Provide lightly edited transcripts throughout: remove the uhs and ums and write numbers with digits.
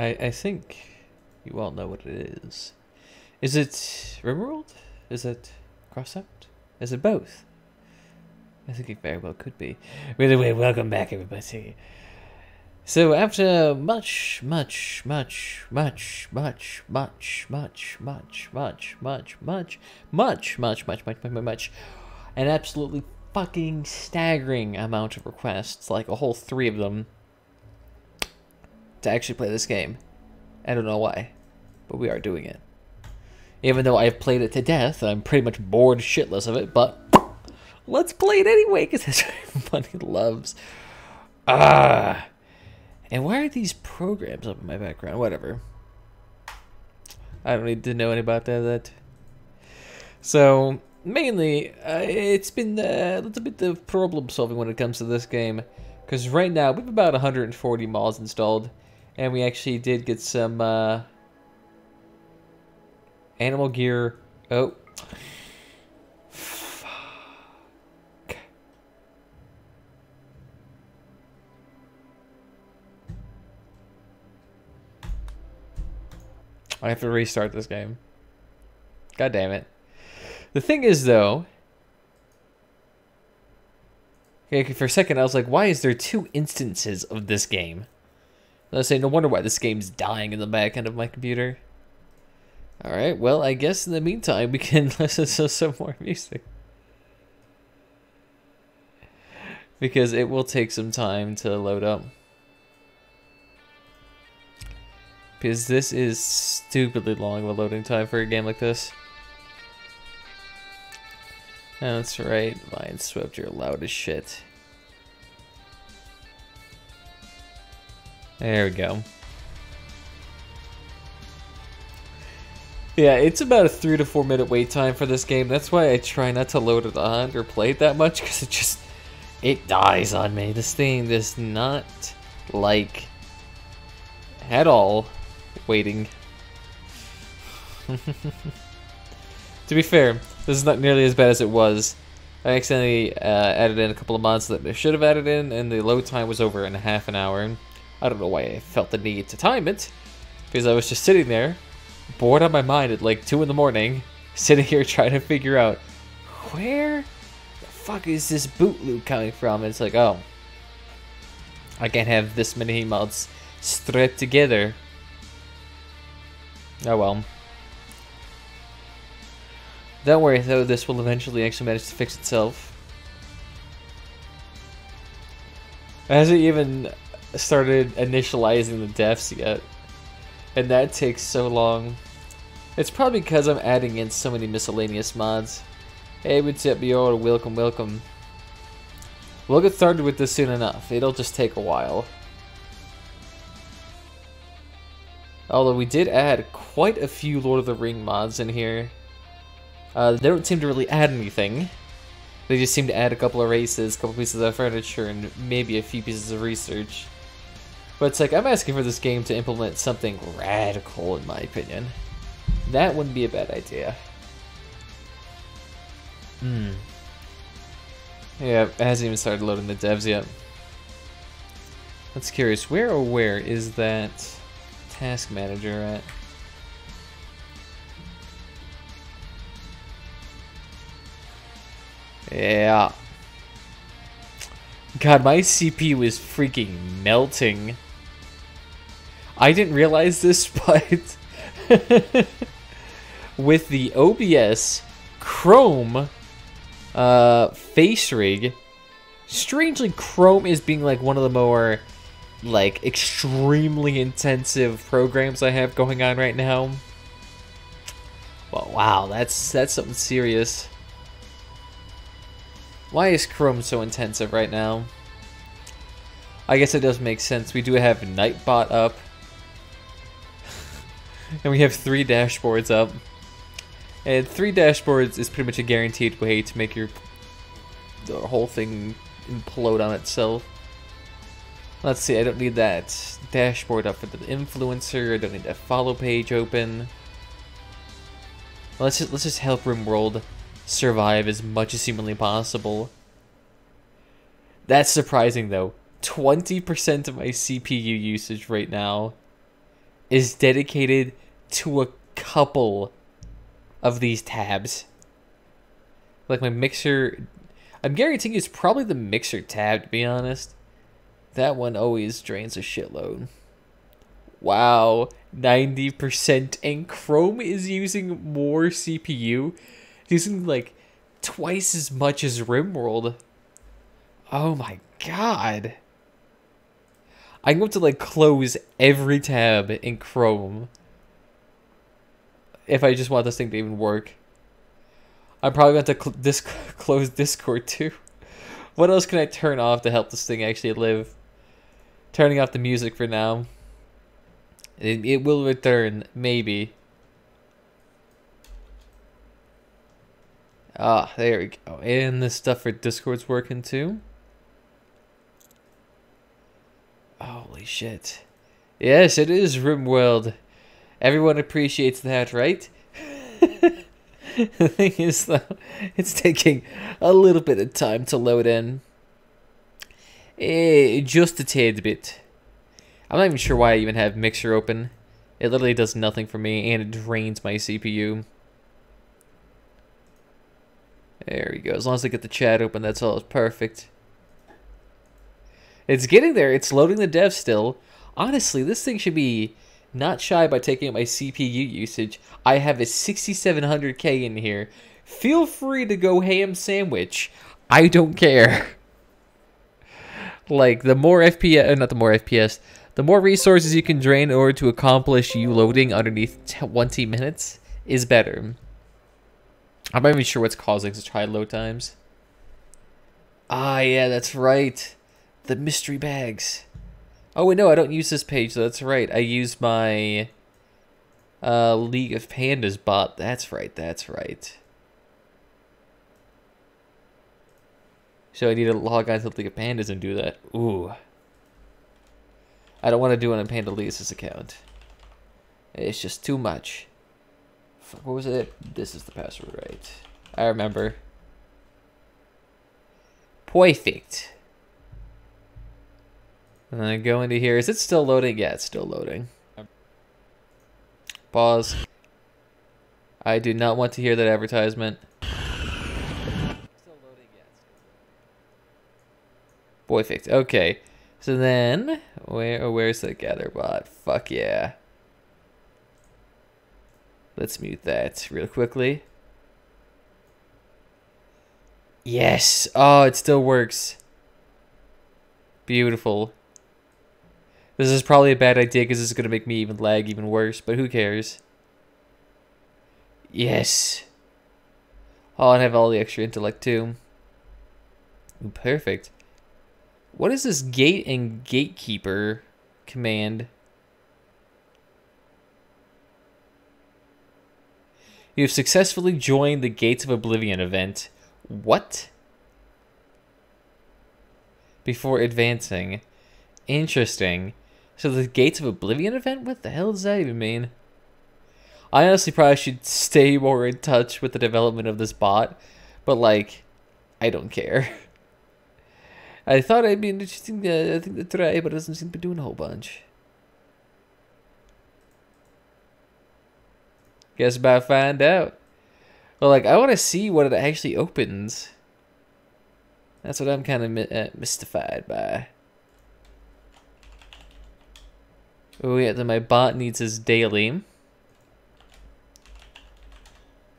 I think you all know what it is. Is it Rimworld? Is it crossout? Is it both? I think it very well could be. Anyway, welcome back, everybody. So after much, an absolutely fucking staggering amount of requests, like a whole 3 of them, to actually play this game. I don't know why, but we are doing it. Even though I've played it to death, I'm pretty much bored shitless of it, but let's play it anyway, because that's what everybody loves. And why are these programs up in my background? Whatever. I don't need to know any about that. So, mainly, it's been a little bit of problem solving when it comes to this game. Because right now, we have about 140 mods installed. And we actually did get some animal gear. Oh. Fuck. I have to restart this game. God damn it. The thing is, though... Okay, for a second, I was like, why is there 2 instances of this game? I was saying, no wonder why this game's dying in the back end of my computer. Alright, well, I guess in the meantime, we can listen to some more music. Because it will take some time to load up. Because this is stupidly long of a loading time for a game like this. That's right, Vindsvept, you're loud as shit. There we go. Yeah, it's about a 3 to 4 minute wait time for this game. That's why I try not to load it on or play it that much, because it dies on me. This thing does not like at all waiting. To be fair, this is not nearly as bad as it was. I accidentally added in a couple of mods that I should have added in, and the load time was over in half an hour. I don't know why I felt the need to time it, because I was just sitting there, bored out of my mind at like 2 in the morning, sitting here trying to figure out where the fuck is this boot loop coming from. And it's like, oh, I can't have this many mods strapped together. Oh well. Don't worry though, this will eventually actually manage to fix itself. It hasn't even started initializing the defs yet, and that takes so long. It's probably because I'm adding in so many miscellaneous mods. Hey, what's up, yo? Welcome, welcome. We'll get started with this soon enough. It'll just take a while. Although we did add quite a few Lord of the Ring mods in here. They don't seem to really add anything. They just seem to add a couple of races, a couple pieces of furniture, and maybe a few pieces of research. But it's like, I'm asking for this game to implement something radical, in my opinion. That wouldn't be a bad idea. Yeah, it hasn't even started loading the devs yet. That's curious. Where is that task manager at? Yeah. God, my CPU is freaking melting. I didn't realize this, but with the OBS Chrome face rig, strangely Chrome is being like one of the more like extremely intensive programs I have going on right now. Well, wow, that's something serious. Why is Chrome so intensive right now? I guess it does make sense. We do have Nightbot up. And we have 3 dashboards up. And 3 dashboards is pretty much a guaranteed way to make the whole thing implode on itself. Let's see, I don't need that dashboard up for the influencer. I don't need that follow page open. Let's just help Rimworld survive as much as humanly possible. That's surprising though. 20% of my CPU usage right now. is dedicated to a couple of these tabs. Like my mixer, I'm guaranteeing it's probably the mixer tab, to be honest. That one always drains a shitload. Wow, 90%, and Chrome is using more CPU, using like twice as much as Rimworld. Oh my god. I'm going to like close every tab in Chrome if I just want this thing to even work. I'm probably going to close Discord too. What else can I turn off to help this thing actually live? Turning off the music for now. It will return, maybe. Ah, there we go. And the stuff for Discord's working too. Holy shit. Yes, it is Rimworld. Everyone appreciates that, right? The thing is, though, it's taking a little bit of time to load in. Just a tad bit. I'm not even sure why I even have Mixer open. It literally does nothing for me, and it drains my CPU. There we go. As long as I get the chat open, that's all. It's perfect. It's getting there. It's loading the dev still. Honestly, this thing should be not shy by taking up my CPU usage. I have a 6700K in here. Feel free to go ham sandwich. I don't care. Like, the more FPS, not the more FPS, the more resources you can drain in order to accomplish you loading underneath 20 minutes is better. I'm not even sure what's causing such high load times. Ah, yeah, that's right. The mystery bags. Oh, wait, no, I don't use this page, though. That's right. I use my League of Pandas bot. That's right, that's right. So I need to log on to the League of Pandas and do that. Ooh. I don't want to do it on Pandalisa's account. It's just too much. Fuck, what was it? This is the password, right? I remember. Perfect. And then I go into here. Is it still loading? Yeah, it's still loading. Pause. I do not want to hear that advertisement. Still loading, yeah. Perfect. Okay. So then, where's the gather bot? Fuck yeah. Let's mute that real quickly. Yes. Oh, it still works. Beautiful. This is probably a bad idea because this is going to make me even lag even worse, but who cares? Yes. Oh, and I have all the extra intellect too. Ooh, perfect. What is this gate and gatekeeper command? You have successfully joined the Gates of Oblivion event. What? Before advancing. Interesting. So the Gates of Oblivion event? What the hell does that even mean? I honestly probably should stay more in touch with the development of this bot. But, like, I don't care. I thought it'd be an interesting thing to try, but it doesn't seem to be doing a whole bunch. Guess about to find out. Well, like, I want to see what it actually opens. That's what I'm kind of mystified by. Oh, yeah, then my bot needs his daily.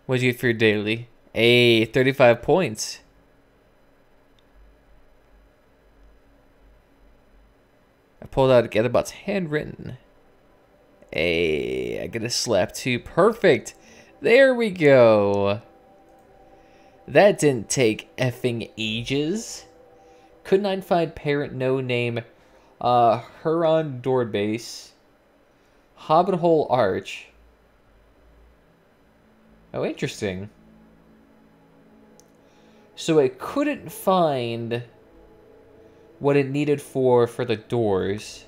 What'd you get for your daily? Hey, 35 points. I pulled out Gather Bot's handwritten. Hey, I get a slap too. Perfect. There we go. That didn't take effing ages. Couldn't I find parent no name? Huron door base. Hobbit hole arch. Oh, interesting. So it couldn't find what it needed for the doors.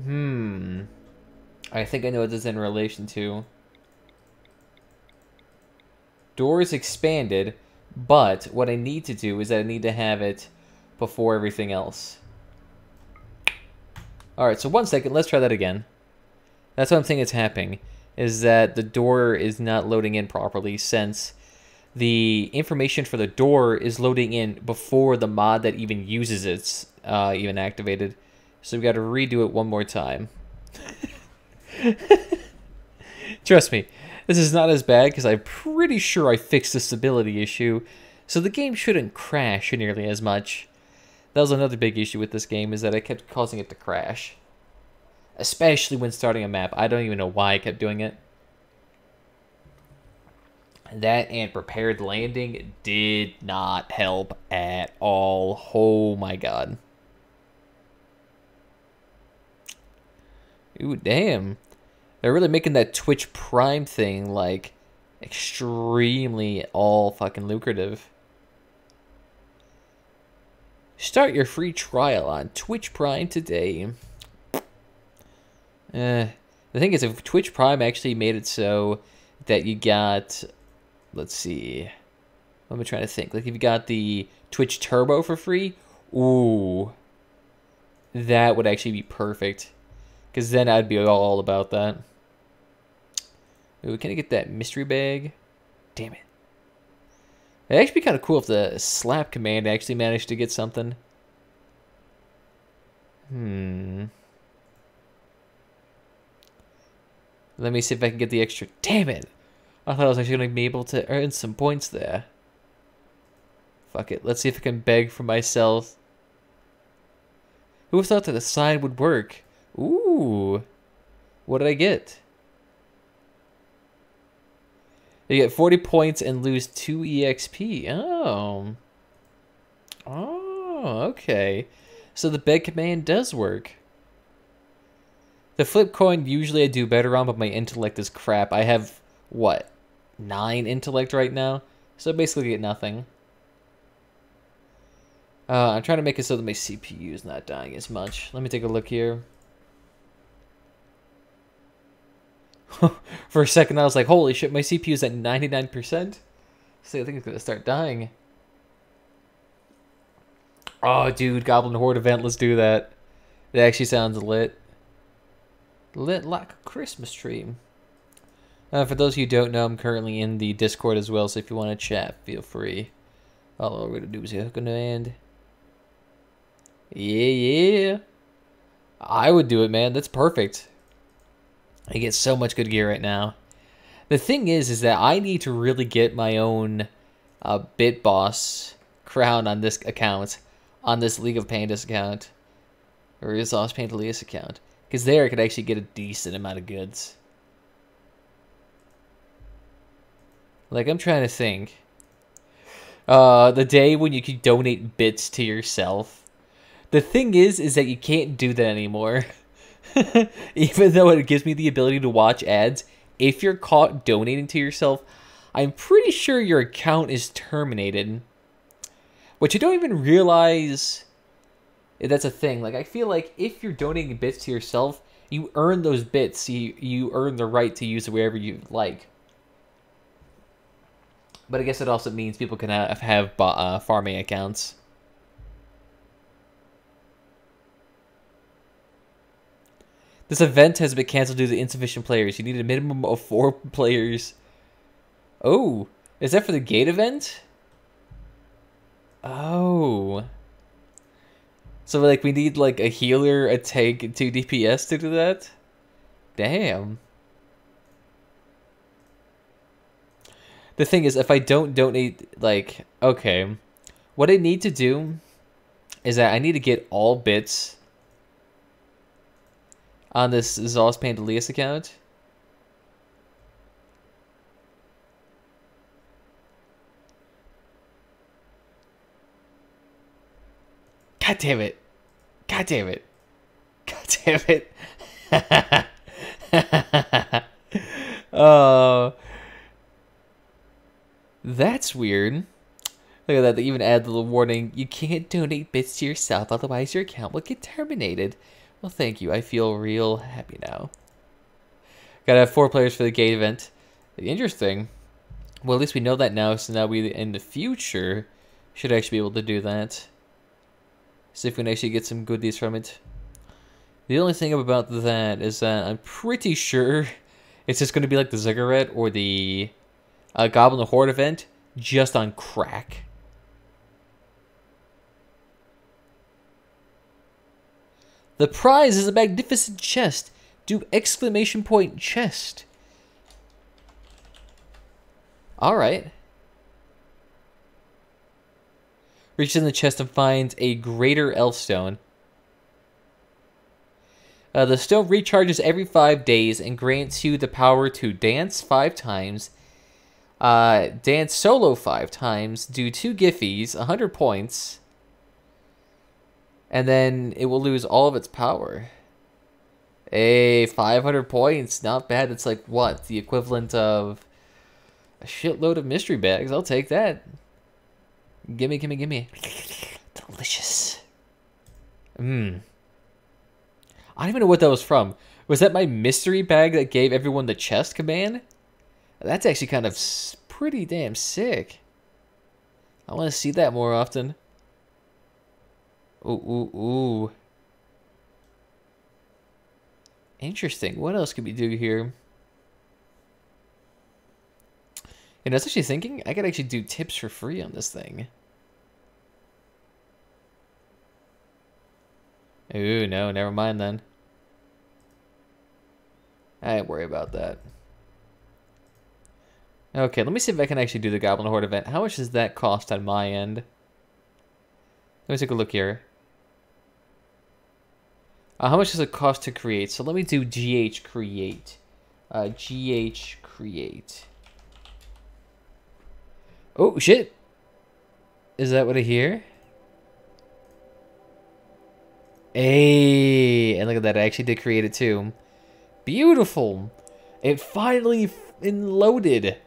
I think I know what this is in relation to. Doors expanded, but what I need to do is that I need to have it before everything else. Alright, so 1 second. Let's try that again. That's what I'm thinking is happening. Is that the door is not loading in properly since the information for the door is loading in before the mod that even uses it's even activated. So we got to redo it one more time. Trust me, this is not as bad because I'm pretty sure I fixed the stability issue, so the game shouldn't crash nearly as much. That was another big issue with this game, is that I kept causing it to crash. Especially when starting a map. I don't even know why I kept doing it. That and prepared landing did not help at all. Oh my god. Ooh, damn. They're really making that Twitch Prime thing, like, extremely all fucking lucrative. Start your free trial on Twitch Prime today. The thing is, if Twitch Prime actually made it so that you got, let's see, what am I trying to think? Like, if you got the Twitch Turbo for free, ooh, that would actually be perfect. Because then I'd be all about that. Ooh, can I get that mystery bag? Damn it. It'd actually be kind of cool if the slap command actually managed to get something. Let me see if I can get the extra. Damn it! I thought I was actually going to be able to earn some points there. Fuck it. Let's see if I can beg for myself. Who thought that the sign would work? Ooh. What did I get? You get 40 points and lose 2 EXP. Oh. Oh, okay. So the beg command does work. The flip coin usually I do better on, but my intellect is crap. I have, what, 9 intellect right now? So I basically get nothing. I'm trying to make it so that my CPU is not dying as much. Let me take a look here. For a second I was like, holy shit, my CPU is at 99%? So I think it's going to start dying. Oh, dude, Goblin Horde event, let's do that. It actually sounds lit. Lit like a Christmas tree. For those of you who don't know, I'm currently in the Discord as well, so if you want to chat, feel free. All we're going to do is hook on the end. Yeah. I would do it, man. That's perfect. I get so much good gear right now. The thing is that I need to really get my own Bit Boss crown on this account. On this League of Pandas account. Or this Lost Pantaleus account. Because there I could actually get a decent amount of goods. Like, I'm trying to think. The day when you can donate bits to yourself. The thing is that you can't do that anymore. Even though it gives me the ability to watch ads, if you're caught donating to yourself, I'm pretty sure your account is terminated. Which you don't even realize that's a thing. Like, I feel like if you're donating bits to yourself, you earn those bits. You earn the right to use it wherever you like. But I guess it also means people can have farming accounts. This event has been canceled due to insufficient players. You need a minimum of 4 players. Oh, is that for the gate event? Oh. So, like, we need, like, a healer, a tank, and 2 DPS to do that? Damn. The thing is, if I don't donate, like, okay. What I need to do is that I need to get all bits on this Lost Pantaleus account. God damn it. God damn it. God damn it. That's weird. Look at that. They even add the little warning. You can't donate bits to yourself, otherwise your account will get terminated. Well, thank you. I feel real happy now. Gotta have 4 players for the gate event. Interesting. Well, at least we know that now, so now we, in the future, should actually be able to do that. See if we can actually get some goodies from it. The only thing about that is that I'm pretty sure it's just going to be like the Ziggurat or the Goblin Horde event, just on crack. The prize is a magnificent chest. Do exclamation point chest. Alright. Reaches in the chest and finds a greater elf stone. The stone recharges every 5 days and grants you the power to dance 5 times, dance solo 5 times, do 2 Giphies, 100 points, and then it will lose all of its power. Hey, 500 points, not bad. It's like, what, the equivalent of a shitload of mystery bags. I'll take that. Gimme, gimme, gimme. Delicious. I don't even know what that was from. Was that my mystery bag that gave everyone the chest command? That's actually kind of pretty damn sick. I want to see that more often. Ooh, ooh, ooh. Interesting. What else could we do here? And I was actually thinking I could actually do tips for free on this thing. Ooh, no, never mind then. I ain't worry about that. Okay, let me see if I can actually do the Goblin Horde event. How much does that cost on my end? Let me take a look here. How much does it cost to create? So let me do GH create. GH create. Oh, shit! Is that what I hear? Hey, and look at that, I actually did create it too. Beautiful! It finally loaded.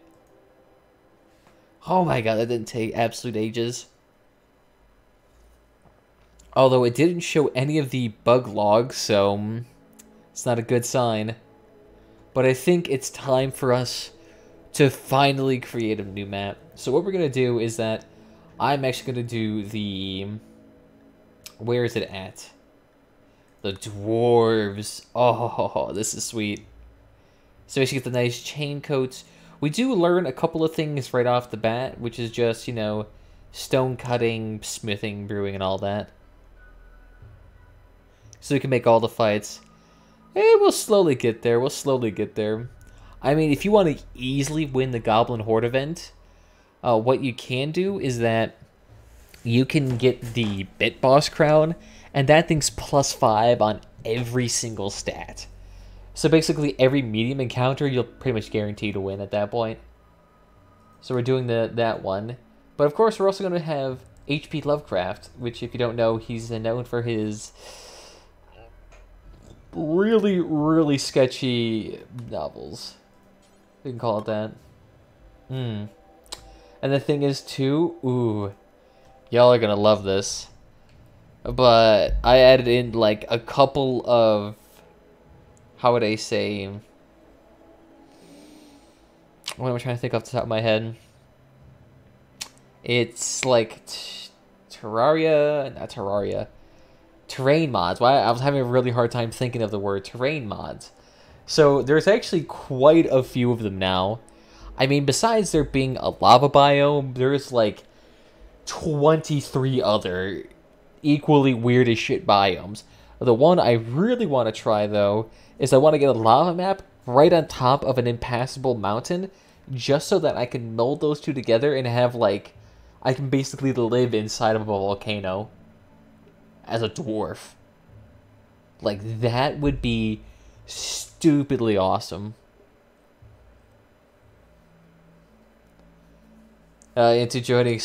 Oh my god, that didn't take absolute ages. Although it didn't show any of the bug logs, so it's not a good sign. But I think it's time for us to finally create a new map. So what we're going to do is that I'm actually going to do the... Where is it at? The dwarves. Oh, this is sweet. So we should get the nice chain coats. We do learn a couple of things right off the bat, which is just, you know, stone cutting, smithing, brewing, and all that. So we can make all the fights. We'll slowly get there. We'll slowly get there. I mean, if you want to easily win the Goblin Horde event, what you can do is that you can get the Bit Boss crown, and that thing's +5 on every single stat. So basically, every medium encounter, you'll pretty much guarantee to win at that point. So we're doing that one. But of course, we're also going to have H.P. Lovecraft, which, if you don't know, he's known for his really, really sketchy novels. You can call it that. And the thing is, too, ooh, y'all are going to love this. But I added in, like, a couple of, how would I say, what am I trying to think off the top of my head? It's like Terraria, not Terraria, terrain mods. Why I was having a really hard time thinking of the word terrain mods. So there's actually quite a few of them now. I mean, besides there being a lava biome, there's like 23 other equally weird as shit biomes. The one I really want to try, though, is I want to get a lava map right on top of an impassable mountain, just so that I can mold those two together and have, like, I can basically live inside of a volcano as a dwarf. Like, that would be stupidly awesome. Into joining.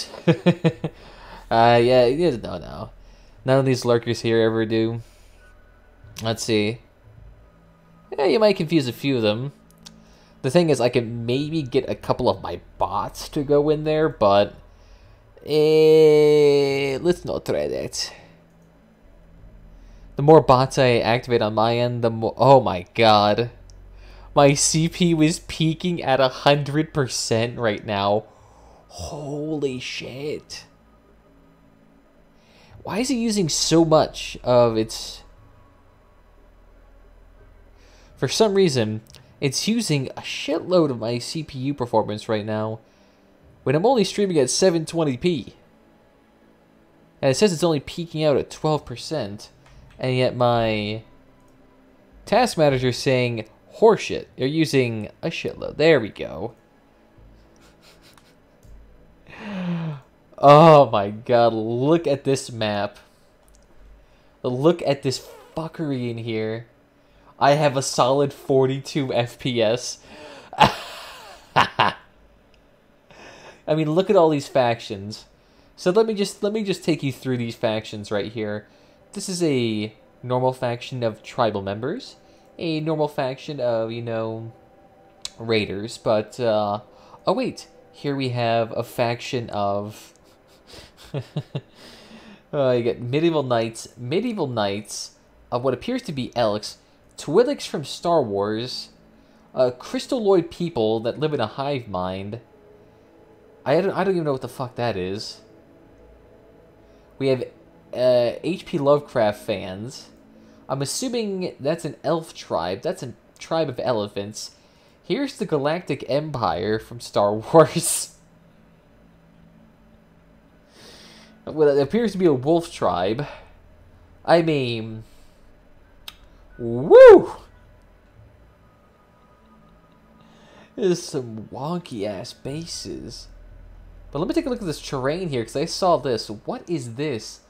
Yeah, no. None of these lurkers here ever do. Let's see. Yeah, you might confuse a few of them. The thing is, I can maybe get a couple of my bots to go in there, but let's not try that. The more bots I activate on my end, the more... Oh my god. My CP was peaking at 100% right now. Holy shit. Why is it using so much of its... For some reason, it's using a shitload of my CPU performance right now when I'm only streaming at 720p. And it says it's only peaking out at 12%, and yet my task manager is saying, horseshit, you're using a shitload. There we go. Oh my god, look at this map. Look at this fuckery in here. I have a solid 42 FPS. I mean, look at all these factions. So let me just take you through these factions right here. This is a normal faction of tribal members, a normal faction of, you know, raiders, but oh wait, here we have a faction of you get medieval knights of what appears to be elks, Twi'leks from Star Wars, crystalloid people that live in a hive mind. I don't even know what the fuck that is. We have H.P. Lovecraft fans. I'm assuming that's an elf tribe. That's a tribe of elephants. Here's the Galactic Empire from Star Wars. Well, it appears to be a wolf tribe. I mean, woo! There's some wonky ass bases. But let me take a look at this terrain here, because I saw this. What is this?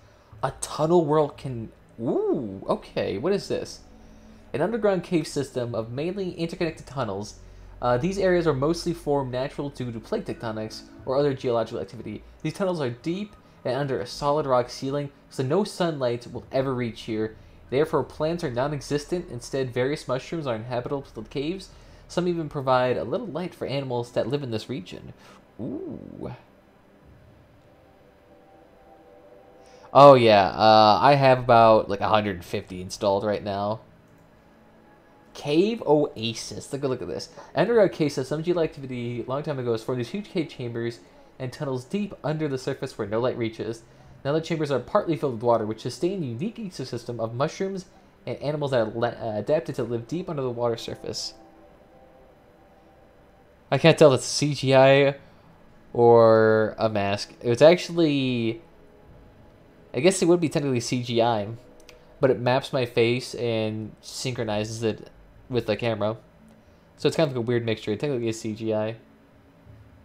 A tunnel world can... Ooh, okay, what is this? An underground cave system of mainly interconnected tunnels. These areas are mostly formed natural due to plate tectonics or other geological activity. These tunnels are deep and under a solid rock ceiling, so no sunlight will ever reach here. Therefore, plants are non-existent. Instead, various mushrooms are inhabitable to the caves. Some even provide a little light for animals that live in this region. Ooh. Oh yeah, I have about like 150 installed right now. Cave Oasis. Take a look at this. Underground cave system, geological activity a long time ago, has formed these huge cave chambers and tunnels deep under the surface where no light reaches. Now the chambers are partly filled with water, which sustain a unique ecosystem of mushrooms and animals that are adapted to live deep under the water surface. I can't tell if it's CGI or a mask. It's actually... I guess it would be technically CGI, but it maps my face and synchronizes it with the camera. So it's kind of like a weird mixture. It technically is CGI.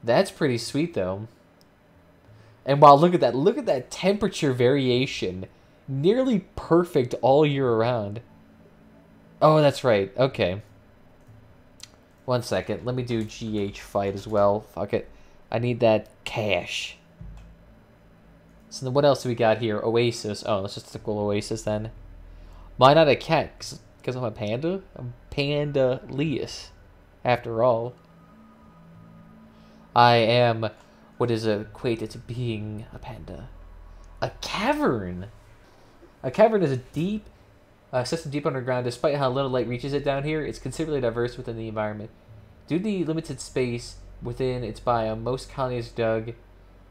That's pretty sweet, though. And wow, look at that. Look at that temperature variation. Nearly perfect all year around. Oh, that's right. Okay. 1 second. Let me do GH fight as well. Fuck it. I need that cash. So then what else do we got here? Oasis. Oh, let's just tickle Oasis then. Why not a cat? Because I'm a panda? I'm Panda Leus, after all. I am what is equated to being a panda. A cavern! A cavern is a deep system deep underground. Despite how little light reaches it down here, it's considerably diverse within the environment. Due to the limited space within its biome, most colonies dug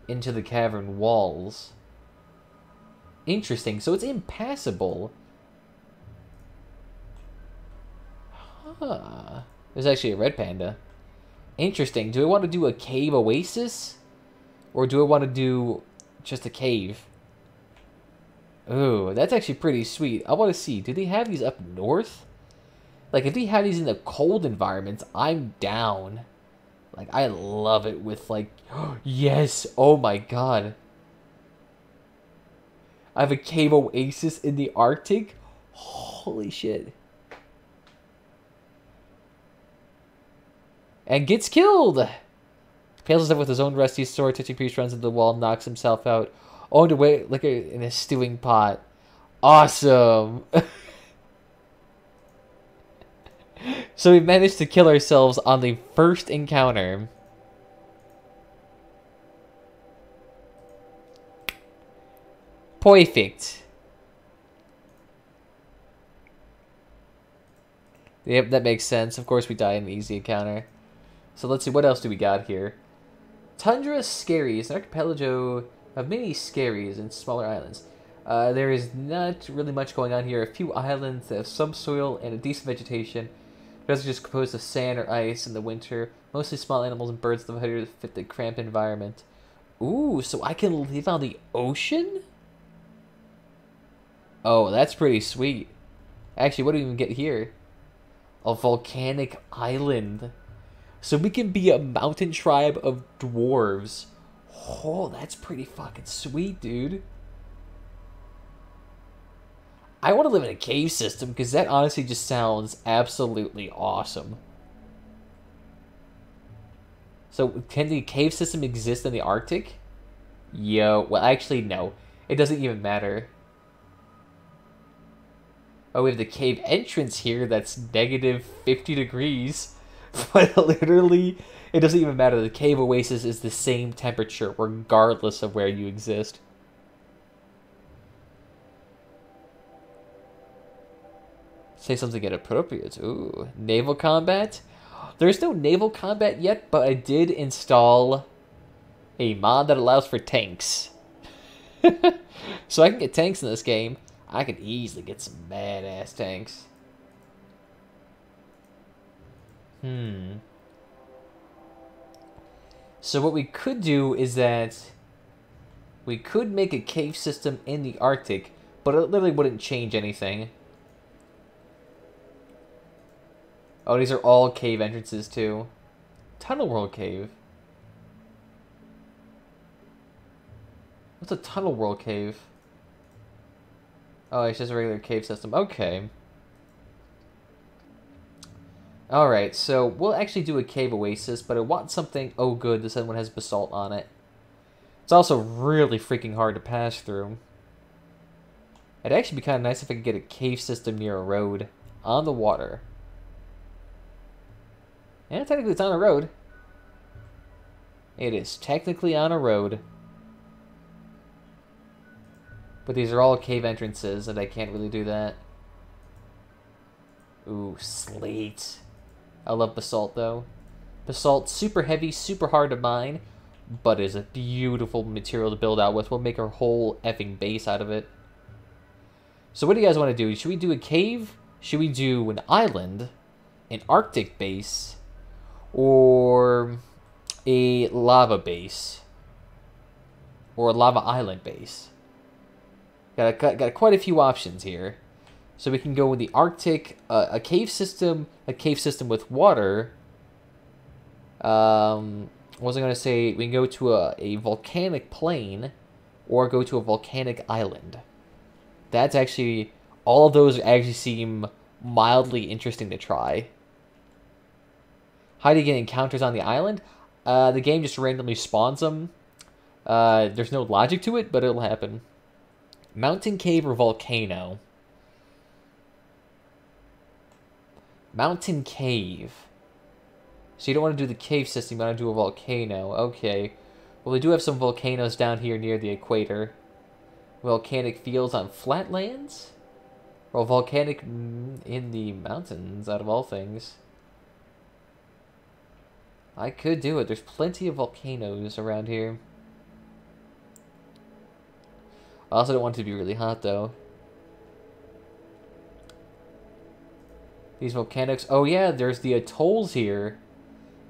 into the cavern walls. Interesting. So it's impassable. Huh. There's actually a red panda. Interesting. Do I want to do a cave oasis? Or do I want to do just a cave? Ooh, that's actually pretty sweet. I want to see. Do they have these up north? Like, if they have these in the cold environments, I'm down. Like, I love it with, like... Yes! Oh my god. I have a cave oasis in the Arctic? Holy shit. And gets killed! Pales himself with his own rusty sword, touching priest runs into the wall, knocks himself out. Oh, to wait, like in a stewing pot. Awesome! So we managed to kill ourselves on the first encounter. Perfect. Yep, that makes sense. Of course we die in an easy encounter. So let's see, what else do we got here? Tundra Skerries, an archipelago of many skerries and smaller islands. There is not really much going on here. A few islands that have some soil and a decent vegetation. It's just composed of sand or ice in the winter. Mostly small animals and birds that fit the cramped environment. Ooh, so I can live on the ocean? Oh, that's pretty sweet. Actually, what do we even get here? A volcanic island. So we can be a mountain tribe of dwarves. Oh, that's pretty fucking sweet, dude. I want to live in a cave system because that honestly just sounds absolutely awesome. So, can the cave system exist in the Arctic? Yo, well, actually, no. It doesn't even matter. Oh, we have the cave entrance here that's negative 50 degrees. But literally, it doesn't even matter. The cave oasis is the same temperature regardless of where you exist. Say something inappropriate. Ooh, naval combat? There's no naval combat yet, but I did install a mod that allows for tanks. So I can get tanks in this game. I could easily get some badass tanks. So what we could do is that we could make a cave system in the Arctic, but it literally wouldn't change anything. Oh, these are all cave entrances too. Tunnel World Cave. What's a Tunnel World Cave? Oh, it's just a regular cave system. Okay. Alright, so we'll actually do a cave oasis, but I want something... Oh, good, this other one has basalt on it. It's also really freaking hard to pass through. It'd actually be kind of nice if I could get a cave system near a road. On the water. Yeah, technically it's on a road. It is technically on a road. But these are all cave entrances, and I can't really do that. Ooh, slate. I love basalt, though. Basalt, super heavy, super hard to mine, but is a beautiful material to build out with. We'll make our whole effing base out of it. So what do you guys want to do? Should we do a cave? Should we do an island? An Arctic base? Or a lava base? Or a lava island base? Got quite a few options here. So we can go with the Arctic, a cave system with water. What was I going to say? We can go to a volcanic plain, or go to a volcanic island. That's actually, all of those actually seem mildly interesting to try. How do you get encounters on the island? The game just randomly spawns them. There's no logic to it, but it'll happen. Mountain cave or volcano? Mountain cave. So you don't want to do the cave system, you want to do a volcano. Okay. Well, we do have some volcanoes down here near the equator. Volcanic fields on flatlands? Or volcanic in the mountains, out of all things. I could do it. There's plenty of volcanoes around here. I also don't want it to be really hot, though. These volcanics... Oh, yeah, there's the atolls here.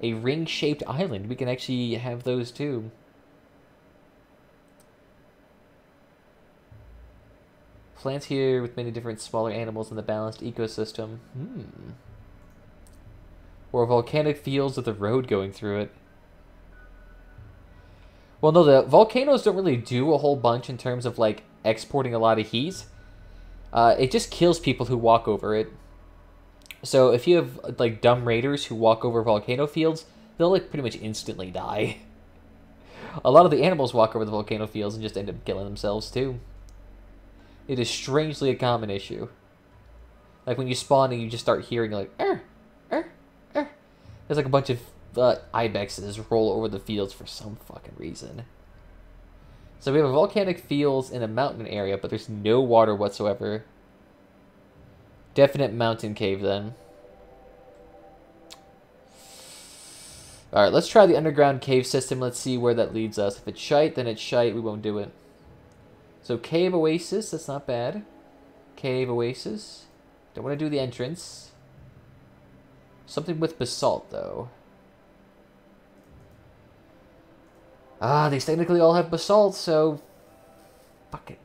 A ring-shaped island. We can actually have those, too. Plants here with many different smaller animals in the balanced ecosystem. Or volcanic fields with a road going through it. Well, no, the volcanoes don't really do a whole bunch in terms of, like, exporting a lot of heat. It just kills people who walk over it. So if you have, like, dumb raiders who walk over volcano fields, they'll, like, pretty much instantly die. A lot of the animals walk over the volcano fields and just end up killing themselves, too. It is strangely a common issue. Like, when you spawn and you just start hearing, like, there's, like, a bunch of ibexes roll over the fields for some fucking reason. So we have a volcanic fields in a mountain area, but there's no water whatsoever. Definite mountain cave, then. Alright, let's try the underground cave system. Let's see where that leads us. If it's shite, then it's shite. We won't do it. So cave oasis, that's not bad. Cave oasis. Don't want to do the entrance. Something with basalt, though. Ah, these technically all have basalt, so... fuck it.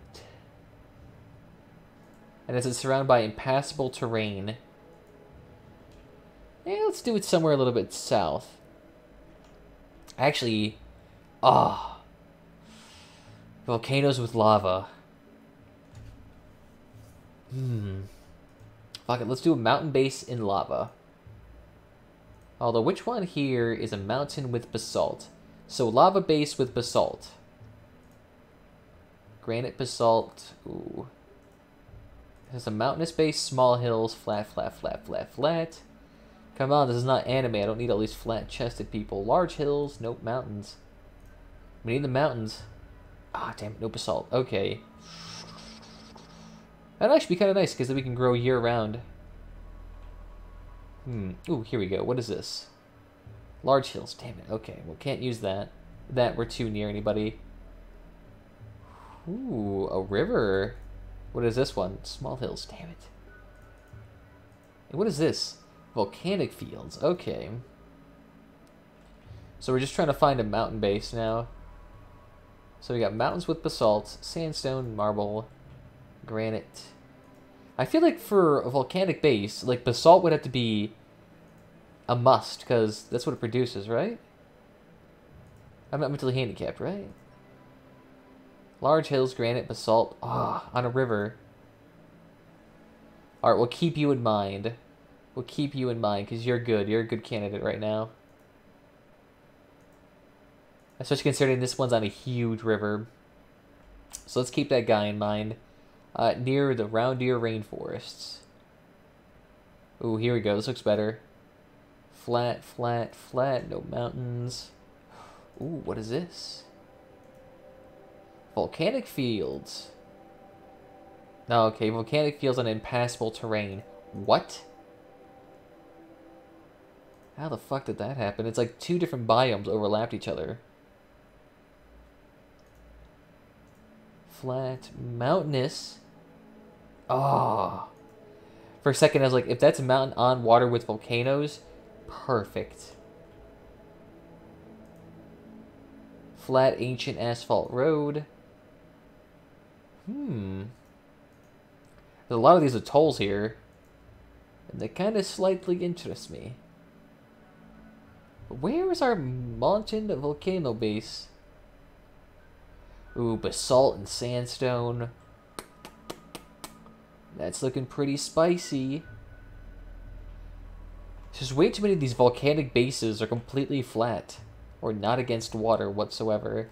And it's surrounded by impassable terrain. Yeah, let's do it somewhere a little bit south. Actually... ah. Volcanoes with lava. Fuck it, let's do a mountain base in lava. Although, which one here is a mountain with basalt? So, lava base with basalt. Granite basalt. Ooh. There's a mountainous base, small hills, flat, flat, flat, flat, flat. Come on, this is not anime. I don't need all these flat-chested people. Large hills, nope, mountains. We need the mountains. Ah, damn it, no basalt. Okay. That'd actually be kind of nice, because then we can grow year-round. Ooh, here we go. What is this? Large hills. Damn it. Okay, well, can't use that. We're too near anybody. Ooh, a river. What is this one? Small hills. Damn it. And what is this? Volcanic fields. Okay. So we're just trying to find a mountain base now. So we got mountains with basalt, sandstone, marble, granite. I feel like for a volcanic base, like basalt would have to be a must, because that's what it produces, right? I'm not mentally handicapped, right? Large hills, granite, basalt. Ah, on a river. Alright, we'll keep you in mind. We'll keep you in mind, because you're good. You're a good candidate right now. Especially considering this one's on a huge river. So let's keep that guy in mind. Near the Round Deer rainforests. Ooh, here we go. This looks better. Flat, flat, flat. No mountains. Ooh, what is this? Volcanic fields. No, okay. Volcanic fields on impassable terrain. What? How the fuck did that happen? It's like two different biomes overlapped each other. Flat, mountainous. Oh. For a second, I was like, if that's a mountain on water with volcanoes, perfect. Flat, ancient asphalt road. There's a lot of these atolls here, and they kind of slightly interest me. Where is our mountain volcano base? Ooh, basalt and sandstone. That's looking pretty spicy. There's way too many of these volcanic bases are completely flat. Or not against water whatsoever.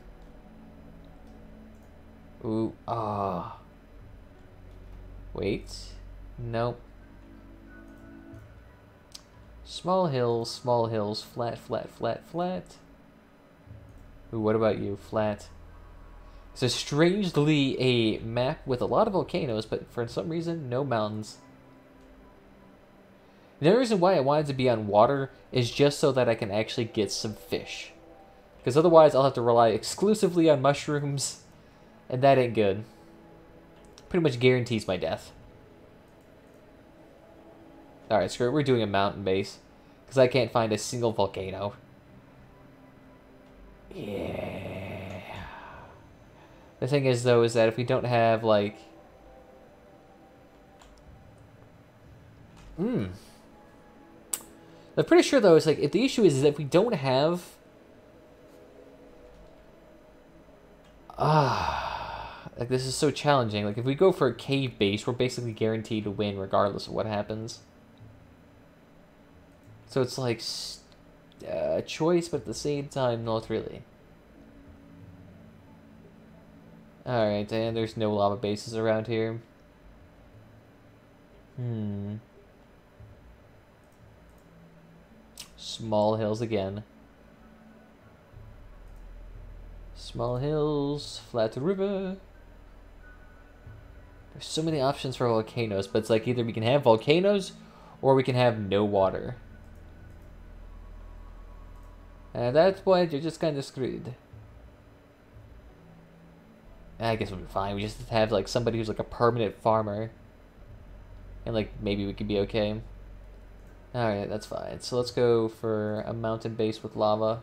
Ooh, ah. Wait. Nope. Small hills, flat, flat, flat, flat. Ooh, what about you? Flat. So strangely a map with a lot of volcanoes, but for some reason, no mountains. The only reason why I wanted to be on water is just so that I can actually get some fish. Because otherwise I'll have to rely exclusively on mushrooms, and that ain't good. Pretty much guarantees my death. Alright, screw it, we're doing a mountain base. Because I can't find a single volcano. Yeah. The thing is, though, is that if we don't have, like... I'm pretty sure, though, it's like, if the issue is that if we don't have... like, this is so challenging. Like, if we go for a cave base, we're basically guaranteed to win regardless of what happens. So it's like a choice, but at the same time, not really. Alright, and there's no lava bases around here. Small hills again. Small hills, flat river. There's so many options for volcanoes, but it's like either we can have volcanoes or we can have no water. And at that point, you're just kind of screwed. I guess we'll be fine. We just have to have like somebody who's like a permanent farmer. And like maybe we could be okay. Alright, that's fine. So let's go for a mountain base with lava.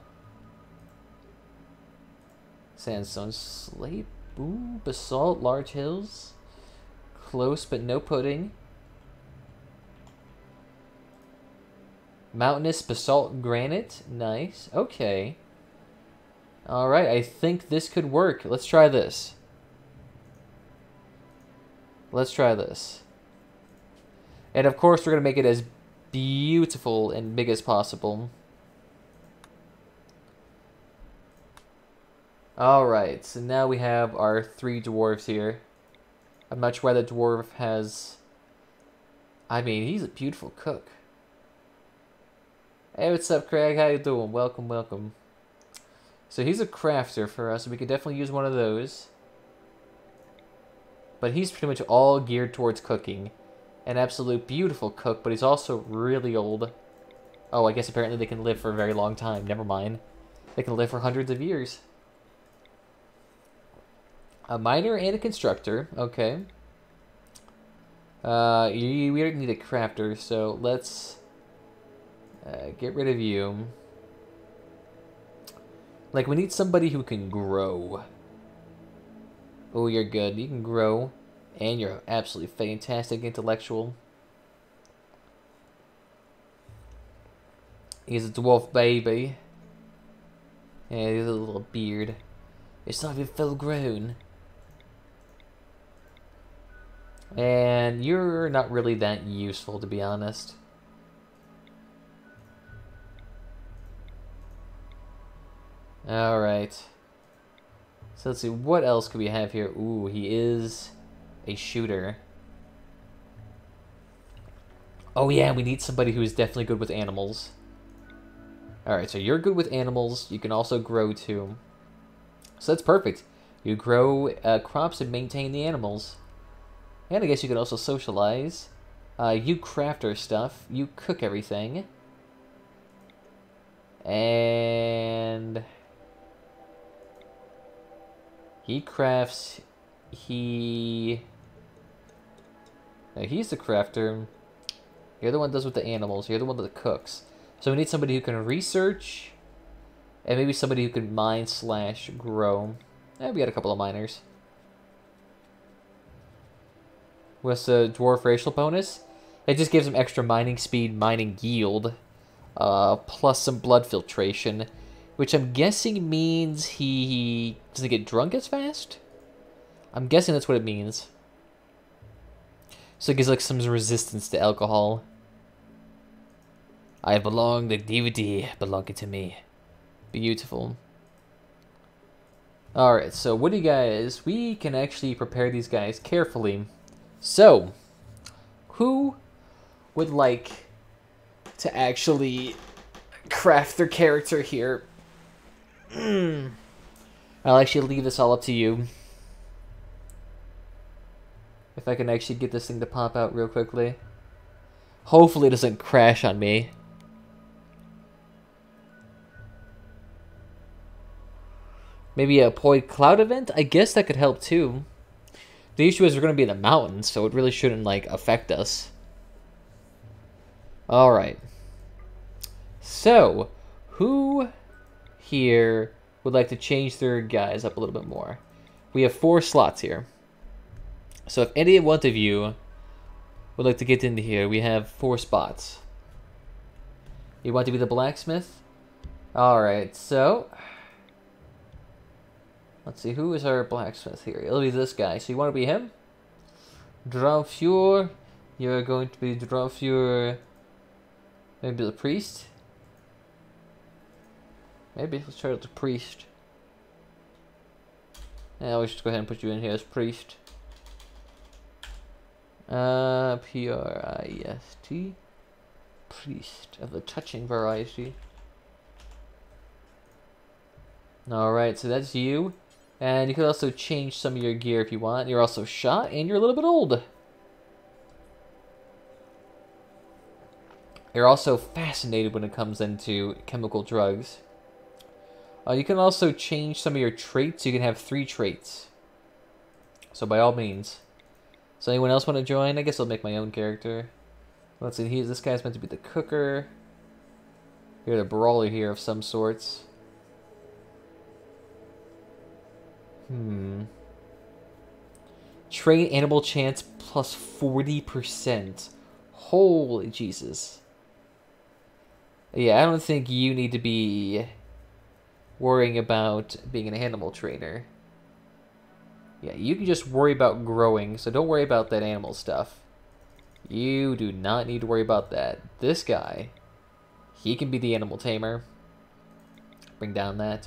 Sandstone slate. Ooh, basalt, large hills. Close but no pudding. Mountainous basalt granite. Nice. Okay. Alright, I think this could work. Let's try this. Let's try this. And of course, we're going to make it as beautiful and big as possible. Alright, so now we have our 3 dwarves here. I'm not sure why the dwarf has... I mean, he's a beautiful cook. Hey, what's up, Craig? How you doing? Welcome, welcome. So he's a crafter for us. We could definitely use one of those. But he's pretty much all geared towards cooking. An absolute beautiful cook, but he's also really old. Oh, I guess apparently they can live for a very long time. Never mind. They can live for hundreds of years. A miner and a constructor. Okay. We don't need a crafter, so let's get rid of you. Like, we need somebody who can grow. Oh, you're good. You can grow. And you're absolutely fantastic intellectual. He's a dwarf baby. Yeah, he's a little beard. It's not even full grown. And you're not really that useful, to be honest. Alright. So let's see, what else could we have here? Ooh, he is a shooter. Oh yeah, we need somebody who is definitely good with animals. Alright, so you're good with animals. You can also grow too. So that's perfect. You grow crops and maintain the animals. And I guess you can also socialize. You craft our stuff. You cook everything. And... he crafts... He's the crafter. You're the one that does with the animals. You're the one that cooks. So we need somebody who can research. And maybe somebody who can mine / grow. We got a couple of miners. What's the dwarf racial bonus? It just gives him extra mining speed, mining yield. Plus some blood filtration. Which I'm guessing means he doesn't get drunk as fast? I'm guessing that's what it means. So it gives like some resistance to alcohol. I belong, the DVD belonging to me. Beautiful. Alright, so what do you guys... we can actually prepare these guys carefully. So, who would like to actually craft their character here? I'll actually leave this all up to you. If I can actually get this thing to pop out real quickly. Hopefully it doesn't crash on me. Maybe a Point Cloud event? I guess that could help too. The issue is we're going to be in the mountains, so it really shouldn't like affect us. Alright. So, who here would like to change their guys up a little bit more? We have 4 slots here. So if any one of you would like to get into here, we have 4 spots. You want to be the blacksmith? Alright, so... let's see, who is our blacksmith here? It'll be this guy. So you want to be him? Dramfure. You're going to be Dramfure. Maybe the priest? Maybe. Let's try out the priest. Yeah, I'll just go ahead and put you in here as priest. P-R-I-S-T. Priest of the touching variety. Alright, so that's you. And you can also change some of your gear if you want. You're also shot, and you're a little bit old. You're also fascinated when it comes into chemical drugs. You can also change some of your traits. You can have 3 traits. So by all means. So anyone else want to join? I guess I'll make my own character. Let's see, this guy's meant to be the cooker. You're the brawler here of some sorts. Train animal chance plus 40%. Holy Jesus. Yeah, I don't think you need to be worrying about being an animal trainer. Yeah, you can just worry about growing, so don't worry about that animal stuff. You do not need to worry about that. This guy, he can be the animal tamer. Bring down that.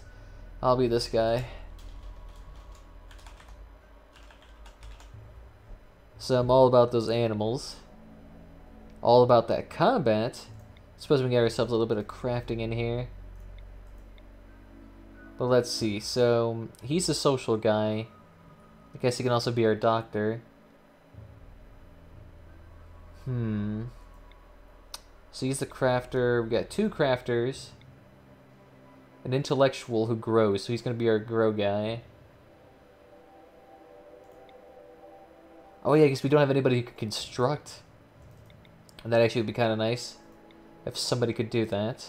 I'll be this guy. So I'm all about those animals. All about that combat. Suppose we can get ourselves a little bit of crafting in here. But let's see. So he's a social guy. I guess he can also be our doctor. So he's the crafter. We got 2 crafters. An intellectual who grows. So he's going to be our grow guy. Oh yeah, I guess we don't have anybody who could construct. And that actually would be kind of nice. If somebody could do that.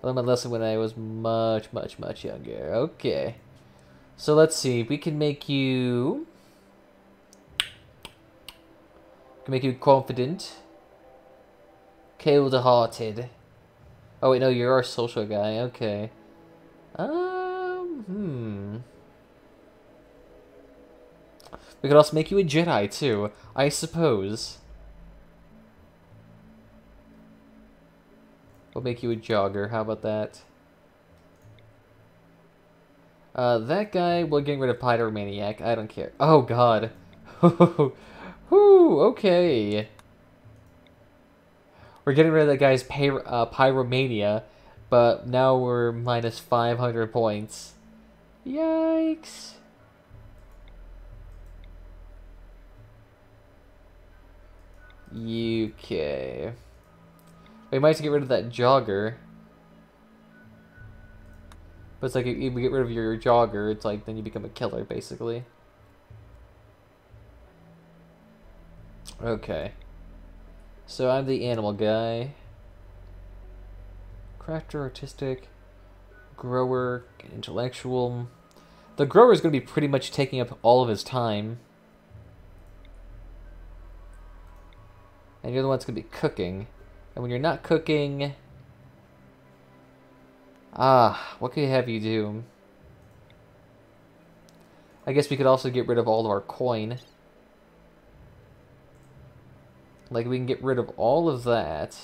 I learned my lesson when I was much, much, much younger. Okay. So let's see. We can make you... confident. Cold-hearted. Oh wait, no, you're our social guy. Okay. We could also make you a Jedi, too. I suppose. We'll make you a jogger. How about that? That guy, we're getting rid of Pyromaniac. I don't care. Oh, God. Whew, okay. We're getting rid of that guy's Pyromania, but now we're minus 500 points. Yikes. Okay. We might have to get rid of that jogger. But it's like, if we get rid of your jogger, it's like, then you become a killer, basically. Okay. So I'm the animal guy. Crafter, artistic, grower, intellectual. The grower is going to be pretty much taking up all of his time. And you're the one that's going to be cooking. And when you're not cooking... what can we have you do? I guess we could also get rid of all of our coin. Like, we can get rid of all of that.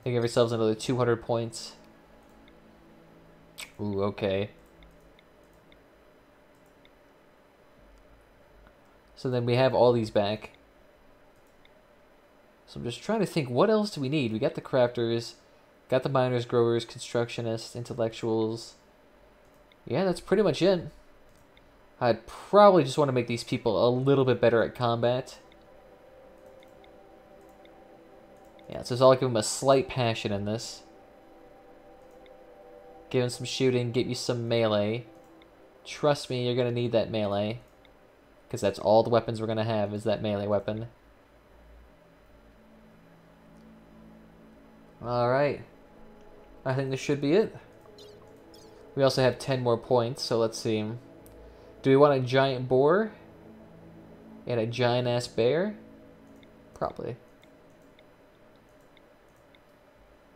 And give ourselves another 200 points. Ooh, okay. So then we have all these back. So I'm just trying to think, what else do we need? We got the crafters, got the miners, growers, constructionists, intellectuals. Yeah, that's pretty much it. I'd probably just want to make these people a little bit better at combat. Yeah, so I'll give them a slight passion in this. Give them some shooting, get you some melee. Trust me, you're going to need that melee. Because that's all the weapons we're going to have is that melee weapon. Alright. I think this should be it. We also have 10 more points, so let's see. Do we want a giant boar? And a giant-ass bear? Probably.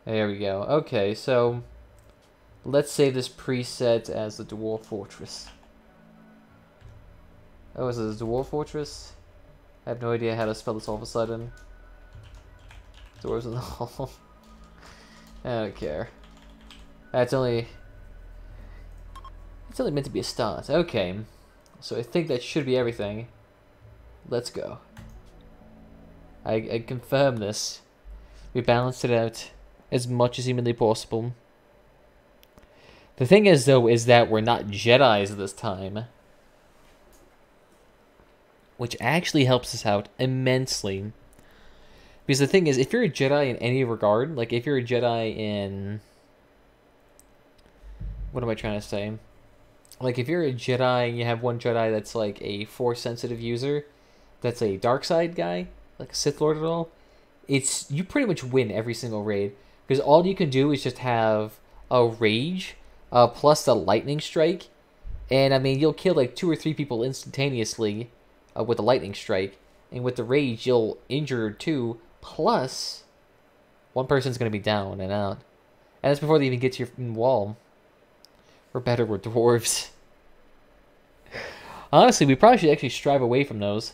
There we go. Okay, so... let's save this preset as the Dwarf Fortress. Oh, is it a Dwarf Fortress? I have no idea how to spell this all of a sudden. Dwarves in the hall. I don't care. It's only meant to be a start. Okay. So I think that should be everything. Let's go. I confirm this. We balanced it out as much as humanly possible. The thing is, though, is that we're not Jedis this time. Which actually helps us out immensely. Because the thing is, if you're a Jedi in any regard, like if you're a Jedi in... what am I trying to say? Like, if you're a Jedi and you have one Jedi that's like a Force-sensitive user, that's a dark side guy, like a Sith Lord at all, you pretty much win every single raid. Because all you can do is just have a Rage plus the Lightning Strike. And, I mean, you'll kill like 2 or 3 people instantaneously with the Lightning Strike. And with the Rage, you'll injure 2, plus one person's going to be down and out. And that's before they even get to your wall. We're better with dwarves. Honestly, we probably should actually strive away from those.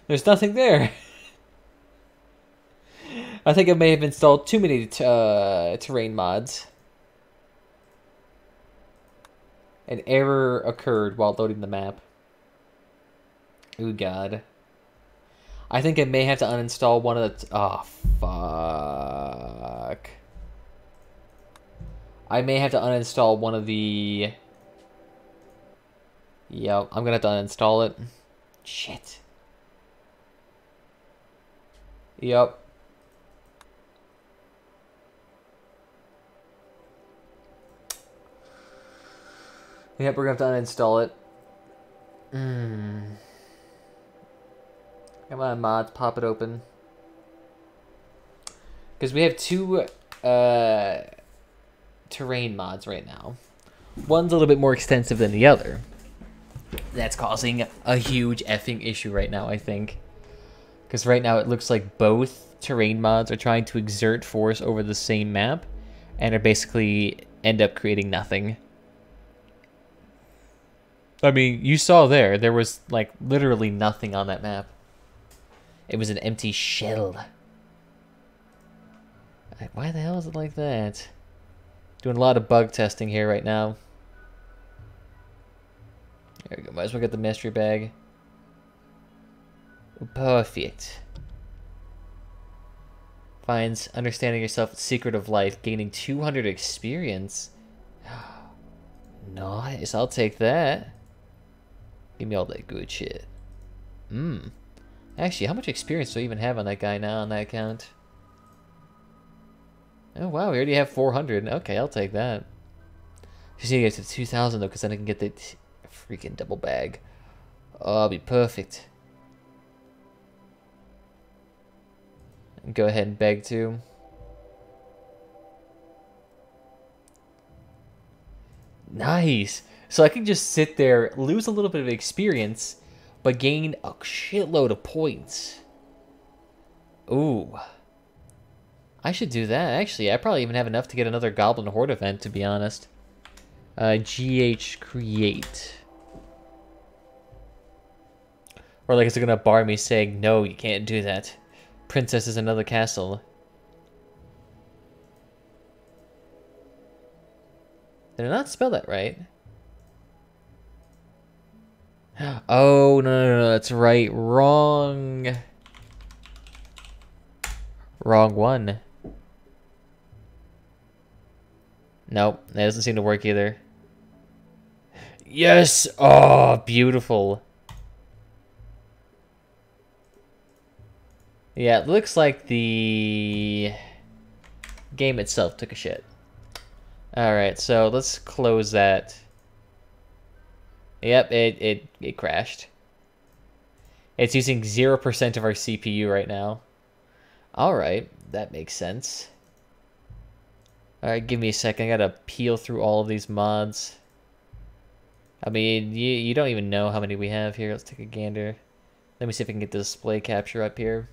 There's nothing there. I think I may have installed too many terrain mods. An error occurred while loading the map. Ooh, God. I think I may have to uninstall one of the... Oh, fuck. I may have to uninstall one of the... Yep, I'm gonna have to uninstall it. Shit. Yep. Yep, we're gonna have to uninstall it. Come on, mods, pop it open. Because we have 2 terrain mods right now. One's a little bit more extensive than the other. That's causing a huge effing issue right now, I think. Because right now it looks like both terrain mods are trying to exert force over the same map and are basically end up creating nothing. I mean, you saw there was like literally nothing on that map. It was an empty shell. Why the hell is it like that? Doing a lot of bug testing here right now. There we go. Might as well get the mystery bag. Perfect. Finds understanding yourself, secret of life, gaining 200 experience. Nice, I'll take that. Give me all that good shit. Actually, how much experience do I even have on that guy now on that account? Oh wow, we already have 400. Okay, I'll take that. Just need to get to 2,000 though, because then I can get the freaking double bag. Oh, I'll be perfect. Go ahead and beg too. Nice. So I can just sit there, lose a little bit of experience, but gain a shitload of points. Ooh. I should do that. Actually, I probably even have enough to get another Goblin Horde event, to be honest. GH create. Or like, is it gonna bar me saying, no, you can't do that. Princess is another castle. Did I not spell that right? Oh, no, that's right. Wrong. Wrong one. Nope, that doesn't seem to work either. Yes! Oh, beautiful. Yeah, it looks like the game itself took a shit. Alright, so let's close that. Yep, it crashed. It's using 0% of our CPU right now. Alright, that makes sense. Alright, give me a second. I gotta peel through all of these mods. I mean, you don't even know how many we have here. Let's take a gander. Let me see if I can get the display capture up here.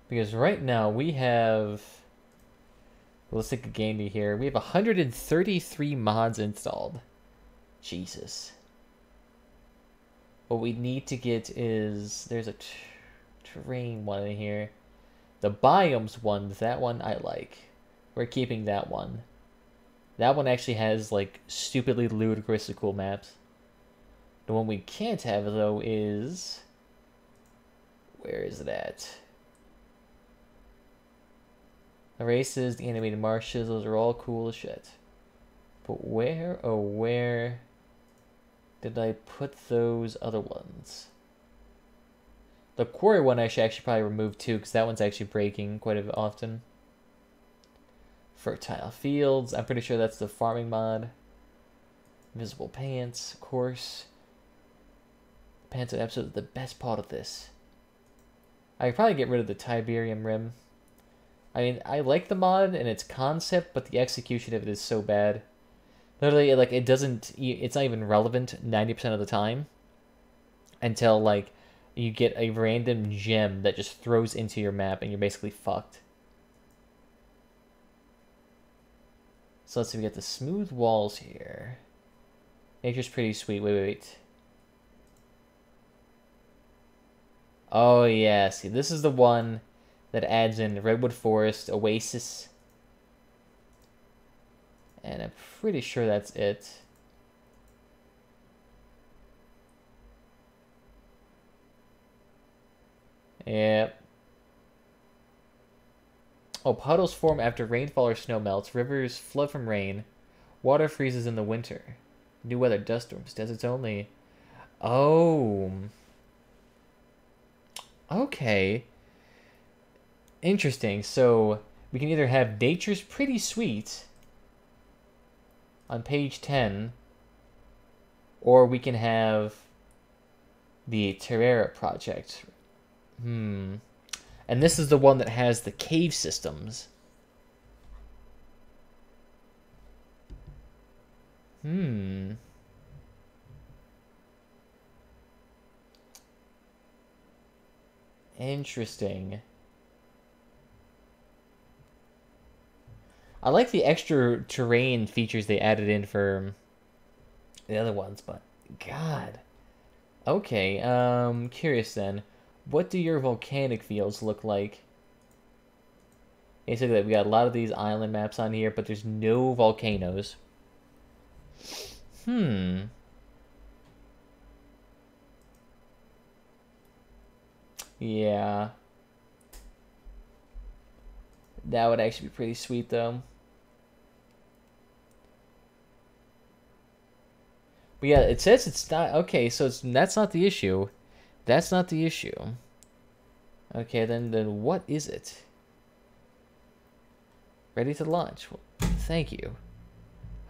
Because right now we have... Well, let's take a gander here. We have 133 mods installed. Jesus. What we need to get is... There's a terrain one in here. The biomes one, that one I like. We're keeping that one. That one actually has, like, stupidly ludicrously cool maps. The one we can't have, though, is... Where is it at? The races, the animated marshes, those are all cool as shit. But where, oh, where did I put those other ones? The quarry one I should actually probably remove too, because that one's actually breaking quite a bit often. Fertile fields, I'm pretty sure that's the farming mod. Invisible pants, of course. Pants are absolutely the best part of this. I could probably get rid of the Tiberium Rim. I mean, I like the mod and its concept, but the execution of it is so bad. Literally, like, it doesn't... It's not even relevant 90% of the time. Until, like, you get a random gem that just throws into your map and you're basically fucked. So let's see, we got the smooth walls here. Nature's pretty sweet. Wait. Oh, yeah. See, this is the one that adds in Redwood Forest, Oasis. And I'm pretty sure that's it. Yep. Oh, puddles form after rainfall or snow melts. Rivers flood from rain. Water freezes in the winter. New weather, dust storms, deserts only. Oh. Okay. Interesting. So, we can either have Nature's Pretty Sweet on page 10, or we can have the Terrera project. And this is the one that has the cave systems. Interesting. I like the extra terrain features they added in for the other ones, but God. Okay, curious then. What do your volcanic fields look like? Basically, we got a lot of these island maps on here, but there's no volcanoes. Yeah. That would actually be pretty sweet, though. But yeah, it says it's not... Okay, so that's not the issue. That's not the issue. Okay, then what is it? Ready to launch. Well, thank you.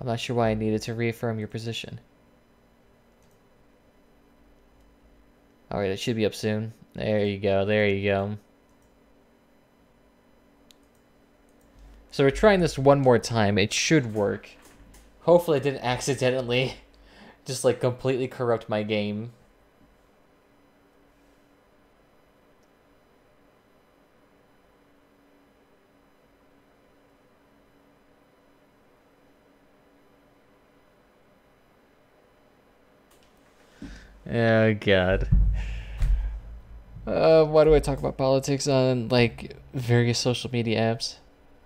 I'm not sure why I needed to reaffirm your position. Alright, it should be up soon. There you go, there you go. So we're trying this one more time. It should work. Hopefully I didn't accidentally just, like, completely corrupt my game. Oh, God. Why do I talk about politics on, like, various social media apps?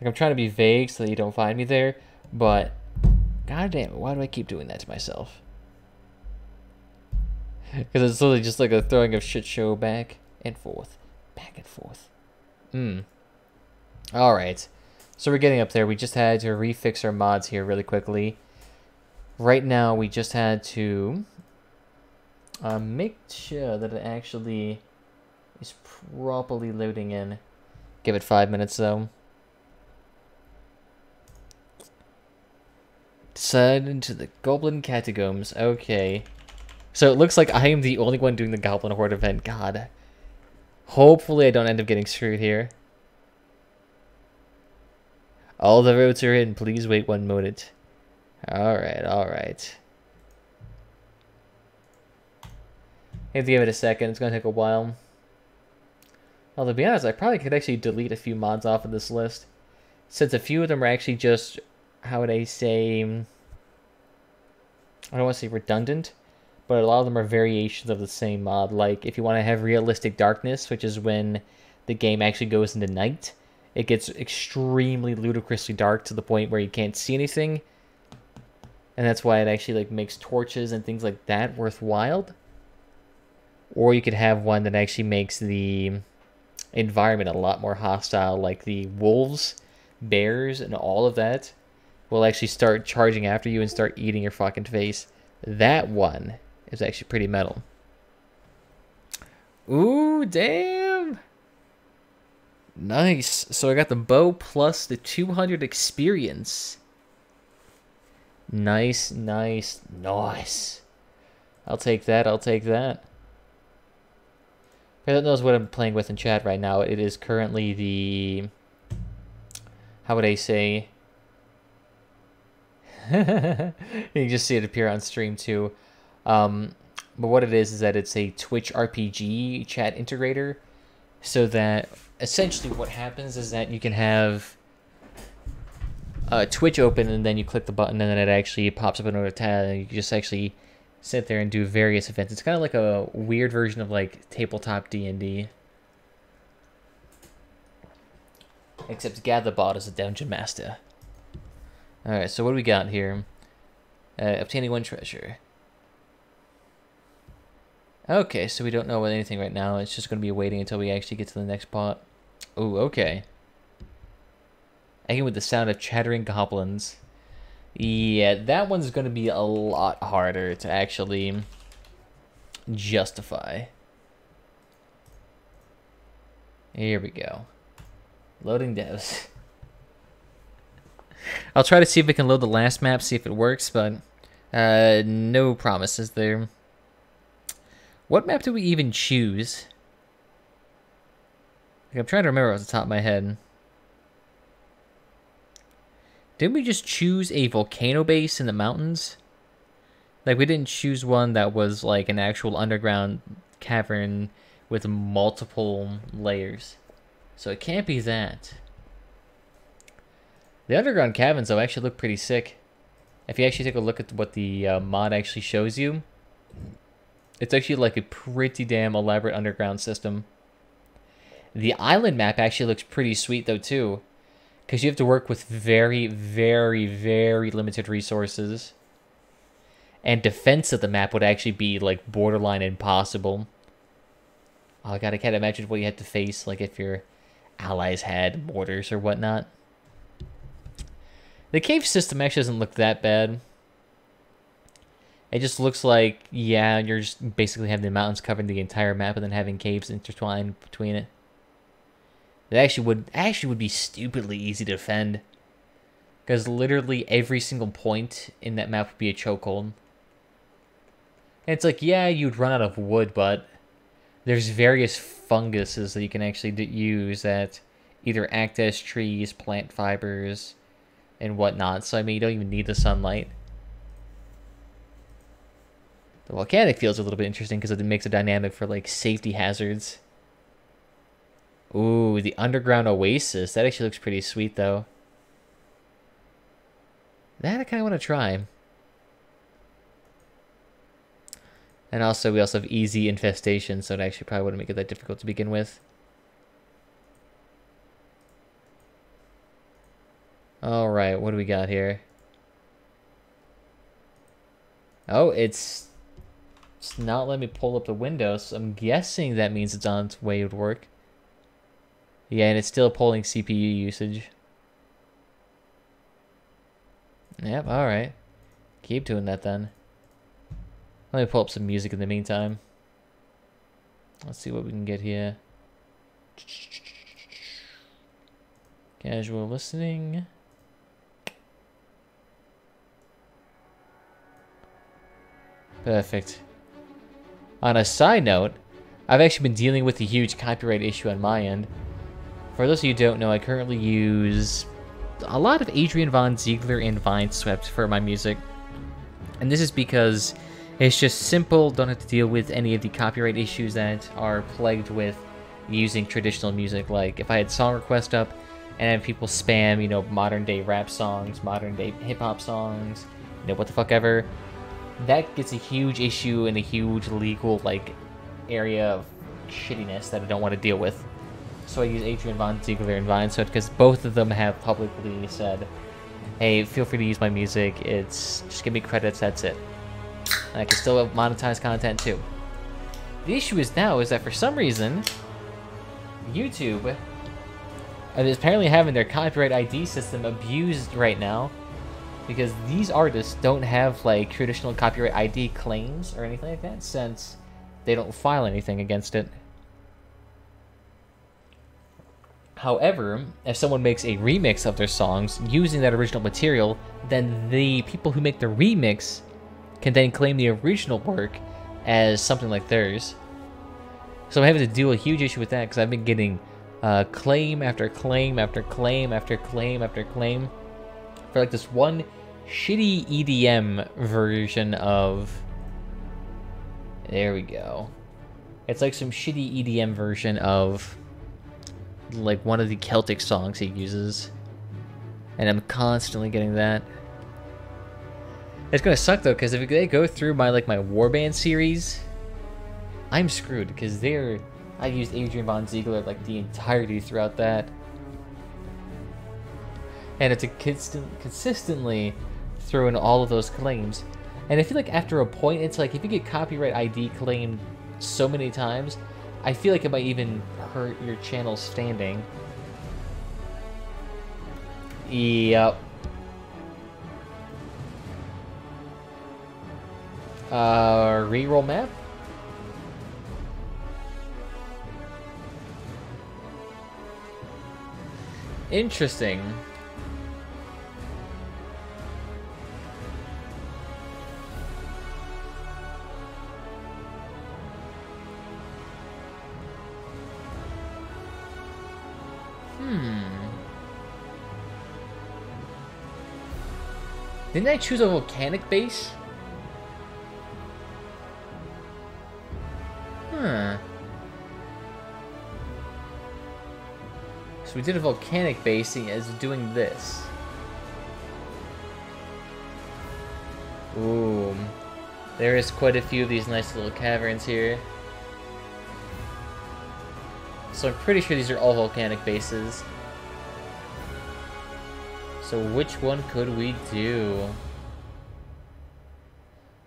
Like, I'm trying to be vague so that you don't find me there, but God damn it, why do I keep doing that to myself? Because it's literally just like a throwing of shit show back and forth. Back and forth. Alright. So we're getting up there. We just had to refix our mods here really quickly. Right now, we just had to make sure that it actually is properly loading in. Give it 5 minutes, though. Descend into the Goblin Catacombs. Okay. So it looks like I am the only one doing the Goblin Horde event. God. Hopefully I don't end up getting screwed here. All the roads are in. Please wait 1 moment. Alright, alright. I have to give it a second. It's going to take a while. Well, to be honest, I probably could actually delete a few mods off of this list. Since a few of them are actually just, how would I say, I don't want to say redundant, but a lot of them are variations of the same mod. Like, if you want to have realistic darkness, which is when the game actually goes into night, it gets extremely ludicrously dark to the point where you can't see anything. And that's why it actually like makes torches and things like that worthwhile. Or you could have one that actually makes the environment a lot more hostile, like the wolves, bears, and all of that will actually start charging after you and start eating your fucking face. That one is actually pretty metal. Ooh, damn! Nice. So I got the bow plus the 200 experience. Nice, nice, nice. I'll take that, I'll take that. If anyone knows what I'm playing with in chat right now, it is currently the... How would I say? You can just see it appear on stream too. But what it is that it's a Twitch RPG chat integrator. So that essentially what happens is that you can have Twitch open and then you click the button and then it actually pops up another tab and you can just actually sit there and do various events. It's kind of like a weird version of like tabletop D&D. Except Gatherbot is a dungeon master. Alright, so what do we got here? Obtaining 1 treasure. Okay, so we don't know anything right now. It's just going to be waiting until we actually get to the next pot. Ooh, okay. Again with the sound of chattering goblins. Yeah, that one's going to be a lot harder to actually justify. Here we go. Loading devs. I'll try to see if we can load the last map, see if it works, but no promises there. What map do we even choose? Like, I'm trying to remember off the top of my head. Didn't we just choose a volcano base in the mountains? Like, we didn't choose one that was like an actual underground cavern with multiple layers. So it can't be that. The underground caverns, though, actually look pretty sick. If you actually take a look at what the mod actually shows you, it's actually like a pretty damn elaborate underground system. The island map actually looks pretty sweet, though, too. Because you have to work with very, very, very limited resources. And defense of the map would actually be, like, borderline impossible. Oh, God, I can't imagine what you had to face, like, if your allies had mortars or whatnot. The cave system actually doesn't look that bad. It just looks like, yeah, you're just basically having the mountains covering the entire map and then having caves intertwined between it. It actually would be stupidly easy to defend. Because literally every single point in that map would be a chokehold. And it's like, yeah, you'd run out of wood, but there's various funguses that you can actually use that either act as trees, plant fibers, and whatnot. So, I mean, you don't even need the sunlight. The volcanic field's a little bit interesting because it makes a dynamic for, like, safety hazards. Ooh, the underground oasis. That actually looks pretty sweet, though. That I kind of want to try. And also, we also have easy infestation, so it actually probably wouldn't make it that difficult to begin with. Alright, what do we got here? Oh, it's not letting me pull up the window, so I'm guessing that means it's on its way to work. Yeah, and it's still pulling CPU usage. Yep, alright. Keep doing that then. Let me pull up some music in the meantime. Let's see what we can get here. Casual listening. Perfect. On a side note, I've actually been dealing with a huge copyright issue on my end. For those of you who don't know, I currently use a lot of Adrian Von Zeigler and Vindsvept for my music. And this is because it's just simple, don't have to deal with any of the copyright issues that are plagued with using traditional music. Like, if I had song request up and have people spam, you know, modern day rap songs, modern day hip-hop songs, you know, what the fuck ever, that gets a huge issue and a huge legal, like, area of shittiness that I don't want to deal with. So I use Adrian Von Zeigler and Vindsvept because both of them have publicly said, hey, feel free to use my music, it's just give me credits, that's it. And I can still monetize content too. The issue is now is that for some reason, YouTube is apparently having their copyright ID system abused right now because these artists don't have like traditional copyright ID claims or anything like that since they don't file anything against it. However, if someone makes a remix of their songs using that original material, then the people who make the remix can then claim the original work as something like theirs. So I'm having to deal with a huge issue with that because I've been getting claim after claim after claim after claim after claim for like this one shitty EDM version of... There we go. It's like some shitty EDM version of like one of the Celtic songs he uses. And I'm constantly getting that. It's gonna suck though, because if they go through my like my Warband series, I'm screwed because I used Adrian Von Zeigler like the entirety throughout that. And it's a consistently throw in all of those claims. And I feel like after a point, it's like if you get copyright ID claimed so many times, I feel like it might even hurt your channel's standing. Yep. Reroll map? Interesting. Didn't I choose a volcanic base? Huh. So we did a volcanic base as doing this. Ooh. There is quite a few of these nice little caverns here. So I'm pretty sure these are all volcanic bases. So which one could we do?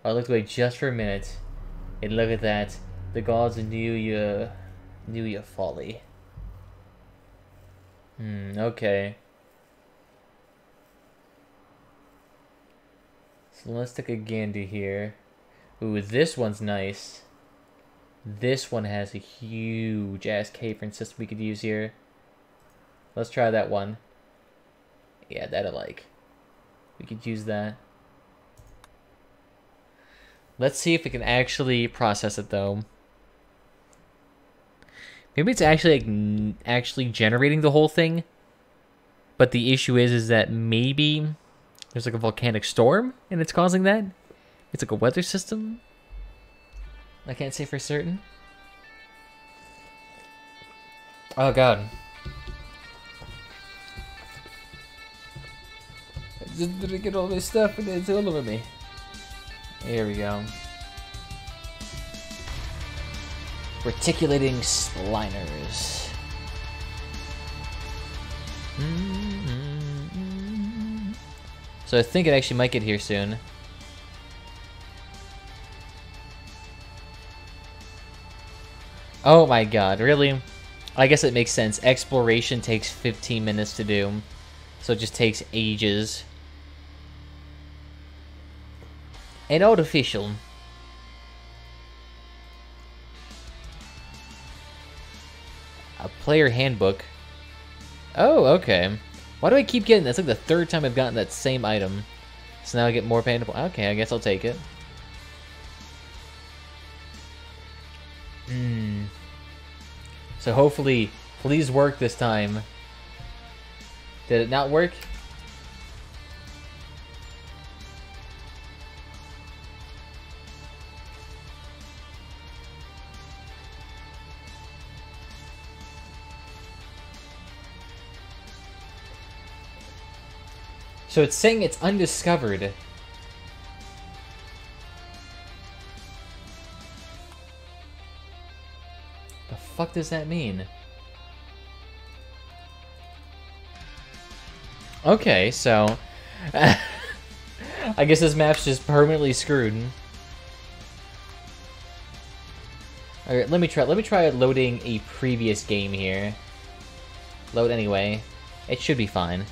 I looked away just for a minute, and look at that. The gods knew your folly. Okay. So let's take a gander here. Ooh, this one's nice. This one has a huge ass cavern system we could use here. Let's try that one. Yeah, that I like. We could use that. Let's see if we can actually process it though. Maybe it's actually like, actually generating the whole thing. But the issue is that maybe there's like a volcanic storm and it's causing that. It's like a weather system. I can't say for certain. Oh god. I just didn't get all this stuff and it's all over me. Here we go. Reticulating Sliners. So I think it actually might get here soon. Oh my god, really? I guess it makes sense. Exploration takes 15 minutes to do. So it just takes ages. And artificial. A player handbook. Oh, okay. Why do I keep getting this? It's like the third time I've gotten that same item. So now I get more paintable. Okay, I guess I'll take it. So hopefully, please work this time. Did it not work? So it's saying it's undiscovered. The fuck does that mean? Okay, so I guess this map's just permanently screwed. Alright, let me try loading a previous game here. Load anyway. It should be fine.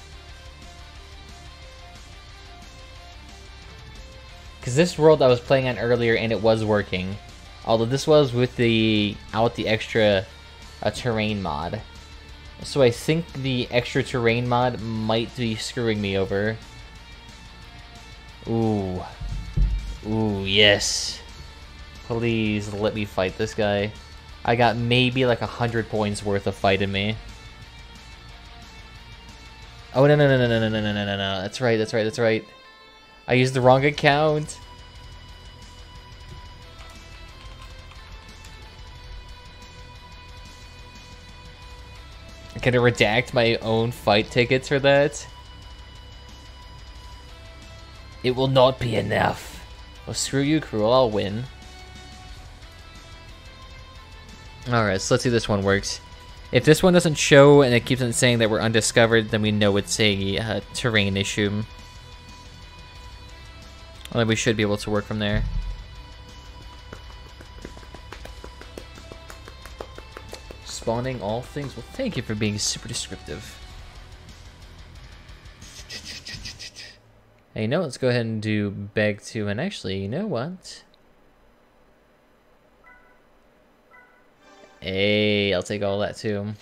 Because this world I was playing on earlier and it was working. Although this was with the extra terrain mod. So I think the extra terrain mod might be screwing me over. Ooh. Ooh, yes. Please let me fight this guy. I got maybe like 100 points worth of fight in me. Oh, no. That's right. I used the wrong account. Can I redact my own fight tickets for that? It will not be enough. Well, screw you, Cruel. I'll win. Alright, so let's see if this one works. If this one doesn't show and it keeps on saying that we're undiscovered, then we know it's a terrain issue. Well, then we should be able to work from there. Spawning all things. Well, thank you for being super descriptive. Hey, let's go ahead and do beg to, and actually, you know what? Hey, I'll take all that too.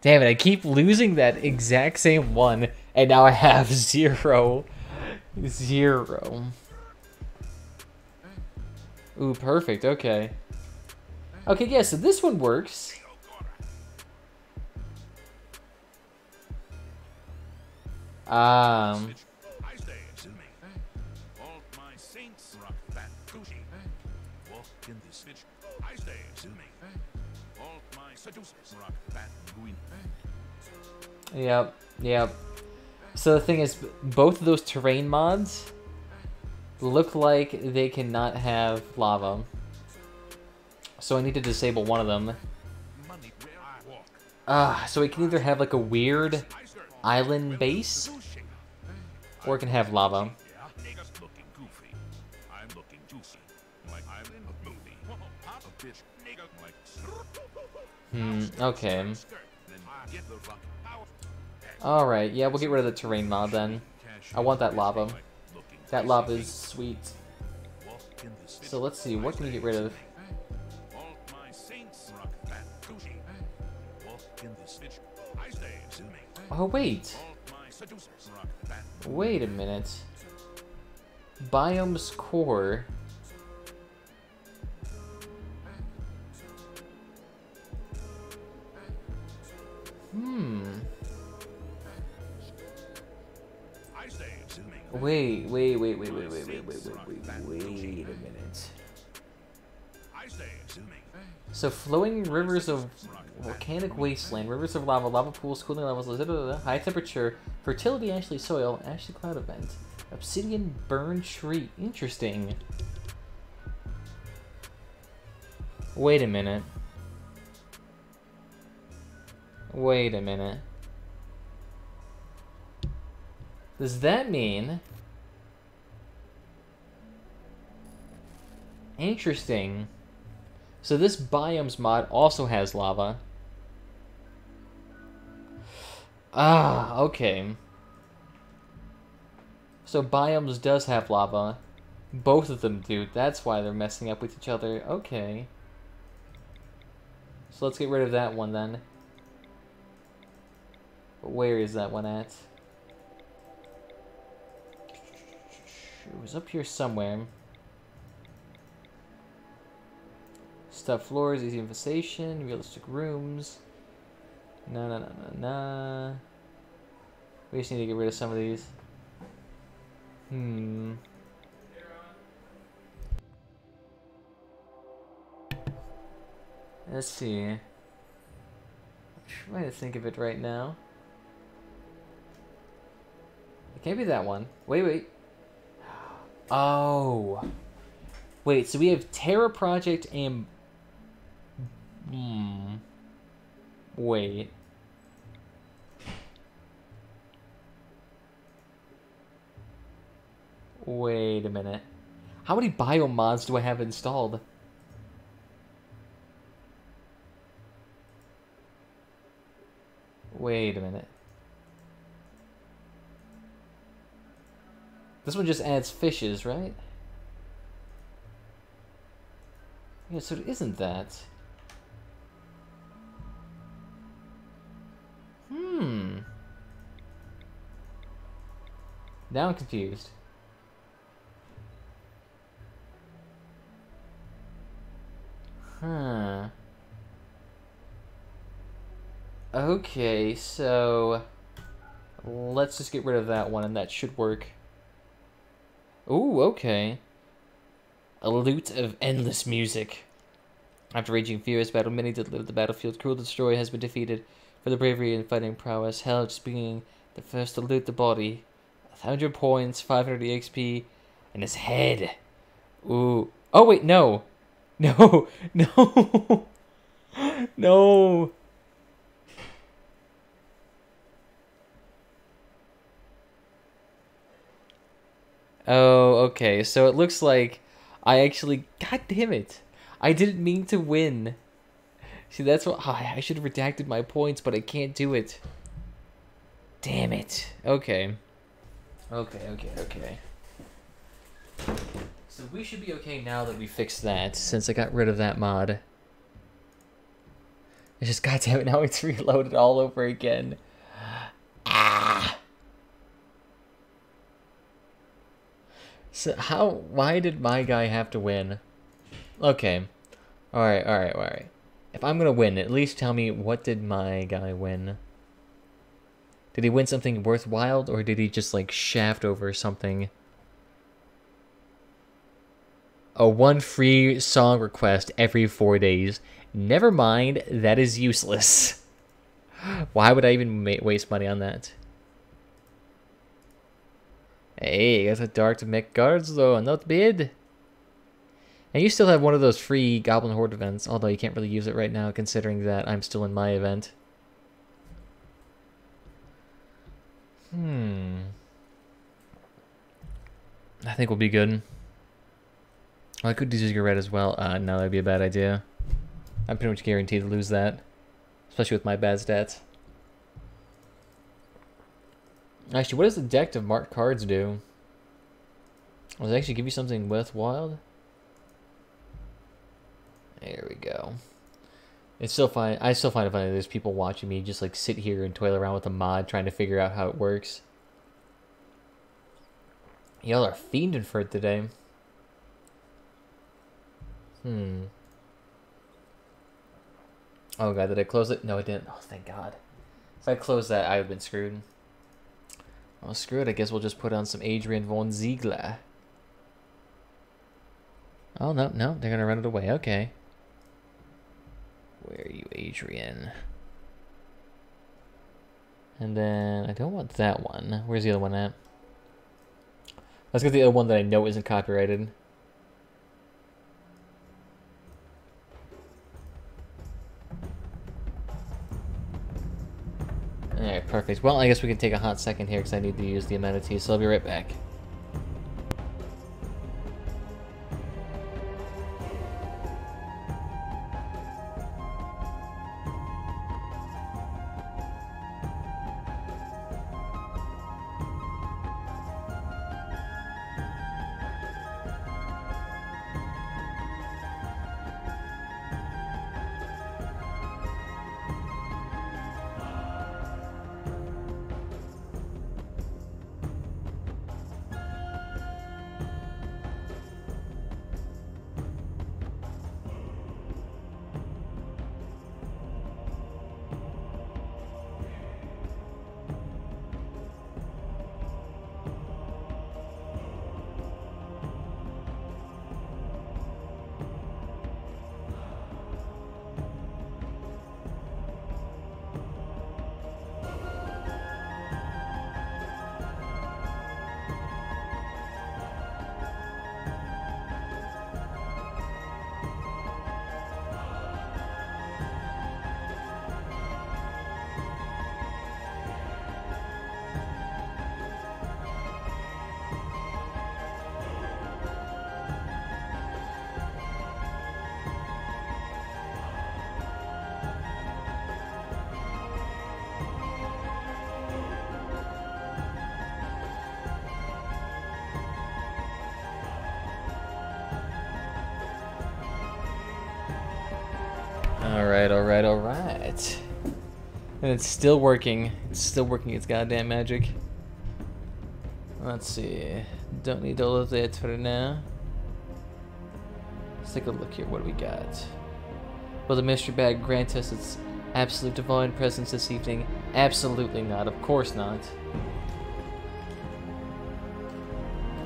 Damn it, I keep losing that exact same one, and now I have 0. 0. Ooh, perfect, okay. Okay, yeah, so this one works. Yep. So the thing is, both of those terrain mods look like they cannot have lava. So I need to disable one of them. So it can either have like a weird island base, or it can have lava. Okay. Alright, yeah, we'll get rid of the terrain mod then. I want that lava. That lava is sweet. So let's see, what can we get rid of? Oh, wait. Wait a minute. Biomes core. Wait a minute. So flowing rivers of volcanic wasteland, rivers of lava, lava pools, cooling levels, high temperature, fertility, ashy soil, ashy cloud event, obsidian burn tree. Interesting. Wait a minute. Does that mean... Interesting. So this biomes mod also has lava. Okay. So biomes does have lava. Both of them do. That's why they're messing up with each other. Okay. So let's get rid of that one then. But where is that one at? It was up here somewhere. Stuffed floors, easy infestation, realistic rooms. Nah. We just need to get rid of some of these. Let's see. I'm trying to think of it right now. It can't be that one. Wait. Oh. Wait, so we have Terra Project and... Wait. Wait a minute. How many biomods do I have installed? Wait a minute. This one just adds fishes, right? Yeah, so it isn't that. Now I'm confused. Huh. Okay, so let's just get rid of that one and that should work. Ooh, okay. A lute of endless music. After raging furious battle, many did live the battlefield. Cruel to destroy has been defeated. For the bravery and fighting prowess, Hell just being the first to loot the body. 100 points, 500 EXP, and his head. Ooh. Oh, wait, no. No. No. No. Oh, okay. So it looks like I actually... God damn it. I didn't mean to win. See, that's what... I should have redacted my points, but I can't do it. Damn it. Okay. Okay. So we should be okay now that we fixed that, since I got rid of that mod. It's just, goddamn it, now it's reloaded all over again. Ah! So why did my guy have to win? Okay. Alright. If I'm gonna win, at least tell me, what did my guy win? Did he win something worthwhile, or did he just, like, shaft over something? A 1 free song request every 4 days. Never mind, that is useless. Why would I even waste money on that? Hey, you got a dark to make guards though, not bad. And you still have one of those free Goblin Horde events, although you can't really use it right now considering that I'm still in my event. I think we'll be good. Oh, I could do Ziggurat as well. No, that'd be a bad idea. I'm pretty much guaranteed to lose that. Especially with my bad stats. Actually, what does the deck of marked cards do? Does it actually give you something worthwhile? There we go. It's still fine. I still find it funny that there's people watching me just like sit here and toil around with a mod trying to figure out how it works. Y'all are fiending for it today. Oh god, did I close it? No, I didn't. Oh, thank god. If I closed that, I would have been screwed. Oh, screw it. I guess we'll just put on some Adrian Von Zeigler. Oh, no, they're gonna run it away. Okay. Where are you, Adrian? And then, I don't want that one. Where's the other one at? Let's get the other one that I know isn't copyrighted. Alright, perfect. Well, I guess we can take a hot second here because I need to use the amenities, so I'll be right back. Alright, alright, alright. And it's still working. It's still working its goddamn magic. Let's see. Don't need all of that for now. Let's take a look here. What do we got? Will the mystery bag grant us its absolute divine presence this evening? Absolutely not. Of course not.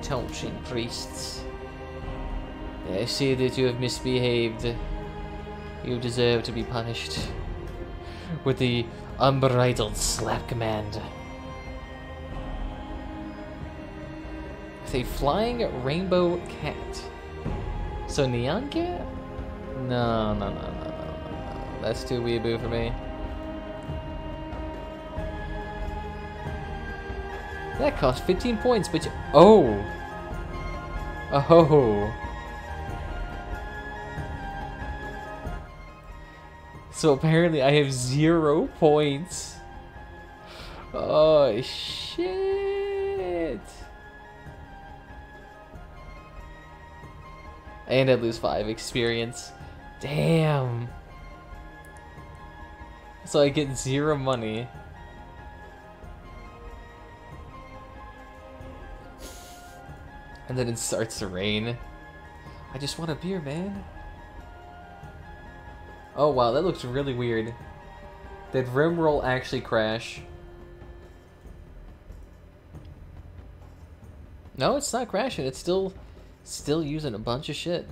Tonchin priests. I see that you have misbehaved. You deserve to be punished with the unbridled slap command. With a flying rainbow cat. So Neon Cat? No. That's too weeaboo for me. That cost 15 points, but you... Oh! Oh! So apparently I have 0 points. Oh, shit! And I lose 5 experience. Damn! So I get 0 money. And then it starts to rain. I just want a beer, man. Oh wow, that looks really weird. Did Rimworld actually crash? No, it's not crashing. It's still using a bunch of shit.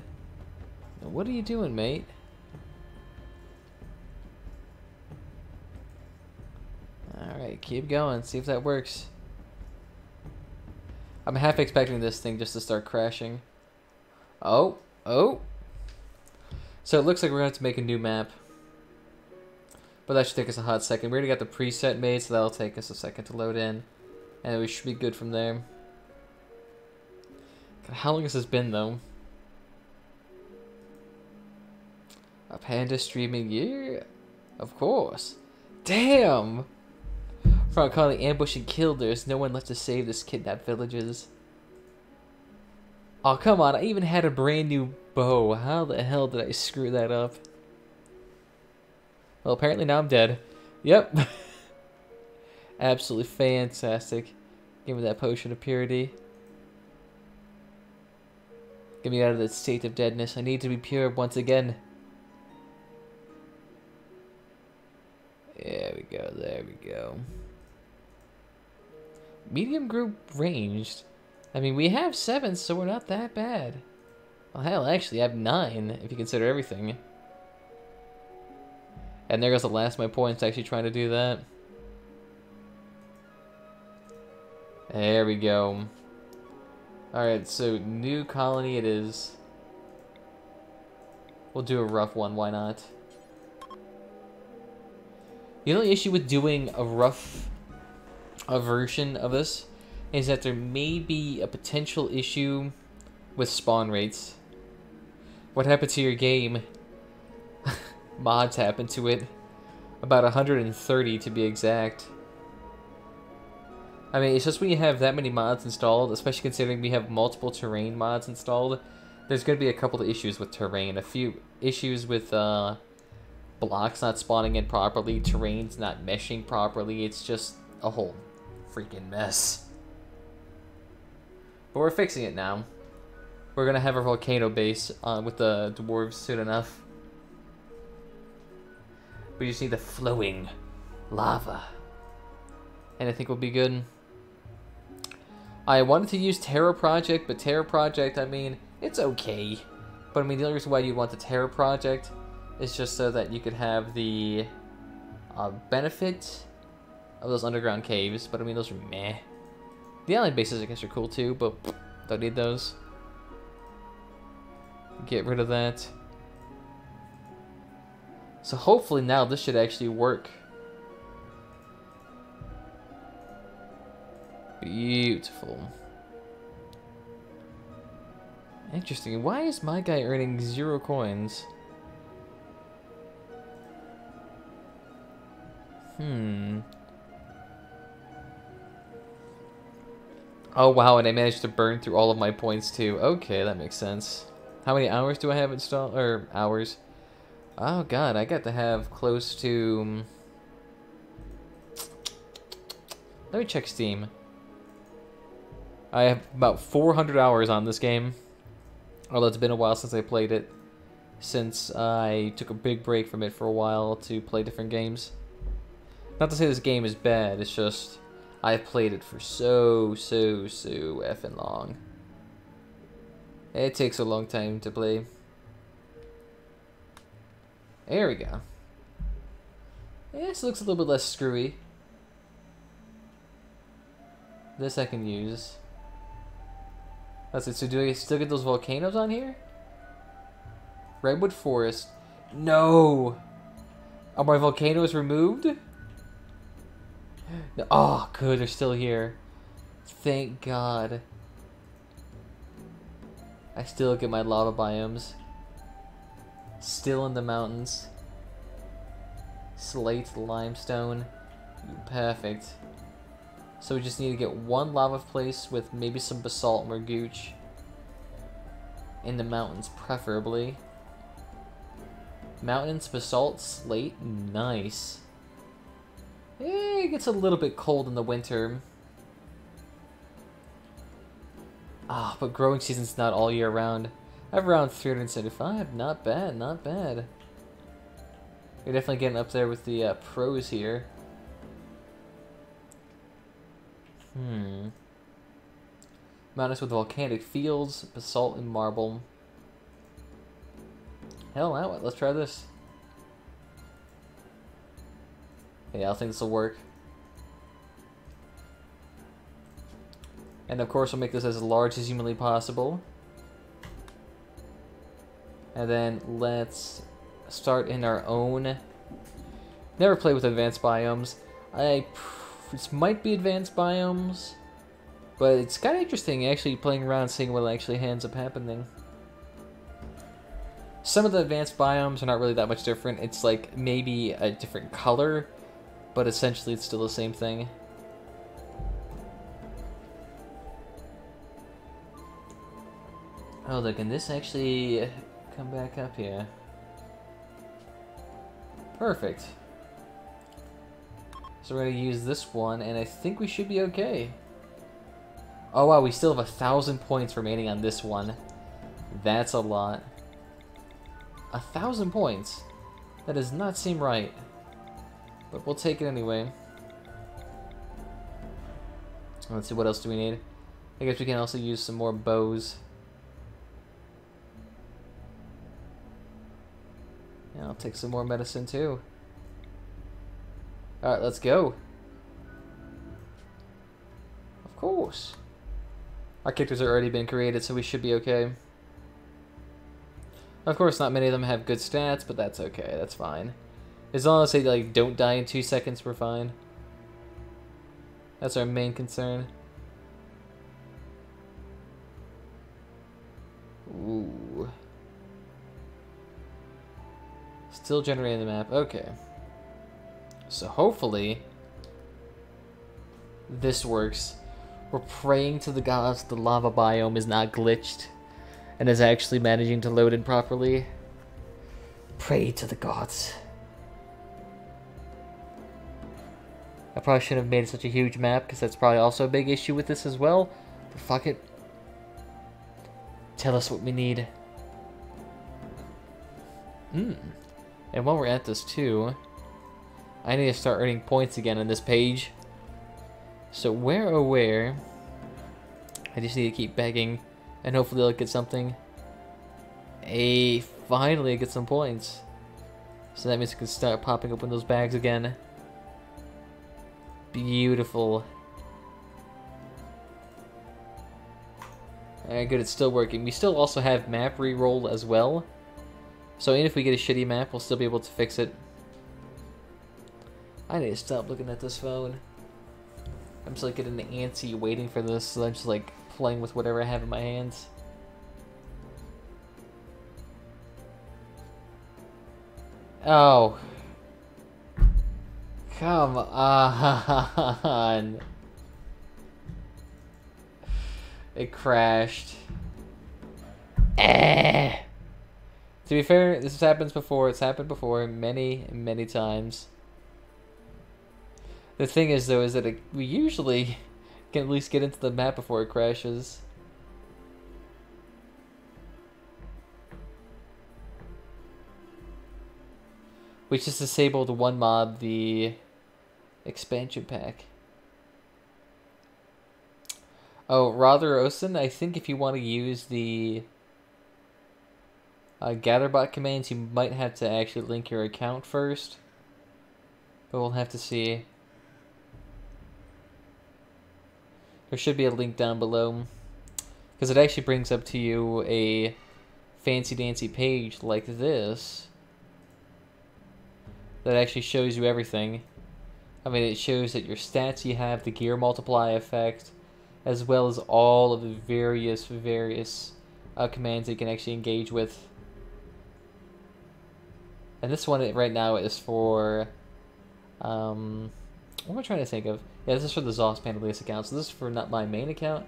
What are you doing, mate? Alright, keep going. See if that works. I'm half expecting this thing just to start crashing. Oh. So it looks like we're going to have to make a new map. But that should take us a hot second. We already got the preset made, so that'll take us a second to load in. And we should be good from there. God, how long has this been, though? A panda streaming year? Of course. Damn! From calling ambush and kill, there's no one left to save this kidnapped villages. Oh, come on. I even had a brand new bow. How the hell did I screw that up? Well, apparently now I'm dead. Yep. Absolutely fantastic. Give me that potion of purity. Get me out of this state of deadness. I need to be pure once again. There we go. There we go. Medium group ranged. I mean, we have 7, so we're not that bad. Well, hell, actually, I have 9, if you consider everything. And there goes the last of my points actually trying to do that. There we go. Alright, so new colony it is. We'll do a rough one, why not? The only issue with doing a rough version of this is that there may be a potential issue with spawn rates. What happened to your game? Mods happened to it. About 130 to be exact. I mean, it's just when you have that many mods installed, especially considering we have multiple terrain mods installed, there's going to be a couple of issues with terrain. A few issues with blocks not spawning in properly, terrains not meshing properly. It's just a whole freaking mess. But we're fixing it now. We're going to have a volcano base with the dwarves soon enough. We just need the flowing lava. And I think we'll be good. I wanted to use Terra Project, but Terra Project, I mean, it's okay. But I mean, the only reason why you want the Terra Project is just so that you could have the benefit of those underground caves. But I mean, those are meh. The island bases, I guess, are cool too, but don't need those. Get rid of that. So hopefully now this should actually work. Beautiful. Interesting. Why is my guy earning 0 coins? Oh wow, and I managed to burn through all of my points too. Okay, that makes sense. How many hours do I have installed? Or hours? Oh god, I got to have close to... Let me check Steam. I have about 400 hours on this game. Although it's been a while since I played it. Since I took a big break from it for a while to play different games. Not to say this game is bad, it's just... I've played it for so effing long. It takes a long time to play. There we go. Yeah, this looks a little bit less screwy. This I can use. That's it. So do I still get those volcanoes on here? Redwood Forest. No! Are my volcanoes removed? No. Oh, good. They're still here. Thank God. I still get my lava biomes. Still in the mountains. Slate, limestone. Perfect. So we just need to get one lava place with maybe some basalt morgooch. In the mountains, preferably. Mountains, basalt, slate. Nice. It gets a little bit cold in the winter. Ah, but growing season's not all year round. I have around 375. Not bad, not bad. You're definitely getting up there with the pros here. Mountains with volcanic fields, basalt and marble. Hell, now let's try this. Yeah, I think this will work. And of course we'll make this as large as humanly possible. And then let's start in our own. Never played with advanced biomes. This might be advanced biomes, but it's kind of interesting actually playing around, seeing what actually ends up happening. Some of the advanced biomes are not really that much different. It's like maybe a different color, but essentially it's still the same thing. Oh, look, can this actually come back up here? Perfect. So we're going to use this one, and I think we should be okay. Oh wow, we still have 1,000 points remaining on this one. That's a lot. 1,000 points? That does not seem right. But we'll take it anyway. Let's see, what else do we need? I guess we can also use some more bows. Yeah, I'll take some more medicine too. Alright, let's go. Of course. Our characters have already been created, so we should be okay. Of course, not many of them have good stats, but that's okay. That's fine. As long as they like don't die in 2 seconds, we're fine. That's our main concern. Ooh. Still generating the map. Okay. So hopefully this works. We're praying to the gods the lava biome is not glitched and is actually managing to load in properly. Pray to the gods. I probably shouldn't have made such a huge map, because that's probably also a big issue with this as well. But fuck it. Tell us what we need. And while we're at this too, I need to start earning points again on this page. So where oh where? I just need to keep begging, and hopefully I'll get something. Finally I get some points. So that means I can start popping open those bags again. Beautiful. Alright, good, it's still working. We still also have map reroll as well. So even if we get a shitty map, we'll still be able to fix it. I need to stop looking at this phone. I'm just like getting antsy waiting for this, so I'm just like playing with whatever I have in my hands. Oh. Come on. It crashed. To be fair, this happens before. It's happened before many, many times. The thing is, though, is that we usually can at least get into the map before it crashes. We just disabled one mob, the expansion pack. Oh, Rother-Osen, I think if you want to use the GatherBot commands, you might have to actually link your account first. But we'll have to see. There should be a link down below. Because it actually brings up to you a fancy-dancy page like this. That actually shows you everything. I mean, it shows that your stats you have, the gear multiply effect, as well as all of the various commands that you can actually engage with. And this one right now is for, what am I trying to think of? Yeah, this is for the Zoss Panelius account, so this is for not my main account.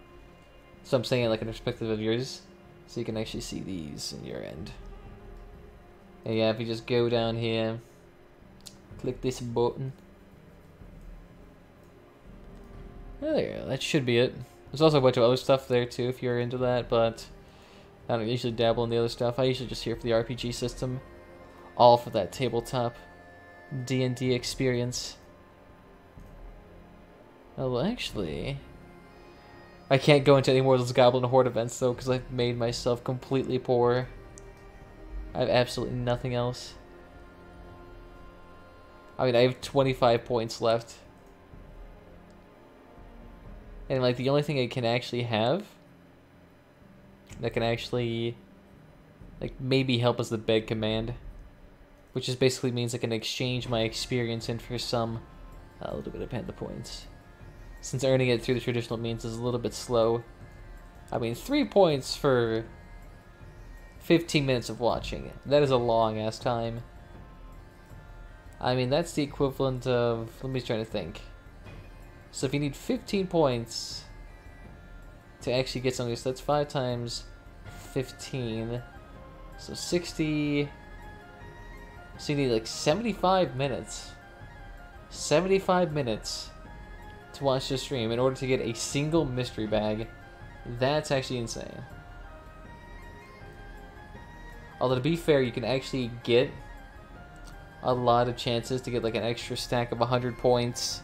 So I'm saying it like in perspective of yours, so you can actually see these in your end. And yeah, if you just go down here, click this button. Oh, there you go. That should be it. There's also a bunch of other stuff there too if you're into that, but I don't usually dabble in the other stuff. I usually just here for the RPG system. All for that tabletop D&D experience. Oh, well, actually, I can't go into any more of those Goblin Horde events though, because I've made myself completely poor. I have absolutely nothing else. I mean, I have 25 points left. And like the only thing I can actually have that can actually like maybe help is the beg command, which just basically means I can exchange my experience in for some a little bit of panda points. Since earning it through the traditional means is a little bit slow. I mean, 3 points for 15 minutes of watching. That is a long ass time. I mean, that's the equivalent of, let me try to think. So if you need 15 points to actually get something, so that's 5 times 15. So 60. So you need like 75 minutes. 75 minutes to watch the stream in order to get a single mystery bag. That's actually insane. Although to be fair, you can actually get a lot of chances to get like an extra stack of 100 points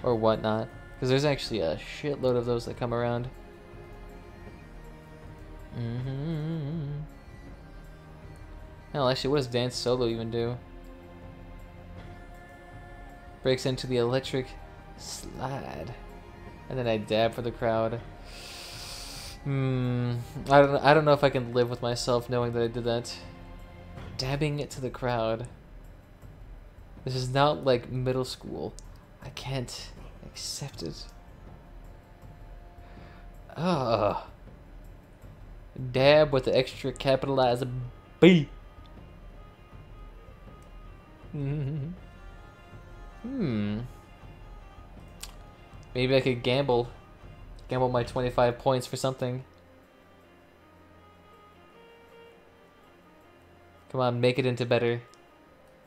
or whatnot, because there's actually a shitload of those that come around. Hell, actually, what does Dance Solo even do? Breaks into the electric slide, and then I dab for the crowd. I don't know if I can live with myself knowing that I did that. Dabbing it to the crowd. This is not like middle school. I can't accept it. Ugh. Dab with the extra capitalized B. Maybe I could gamble my 25 points for something. Come on, make it into better.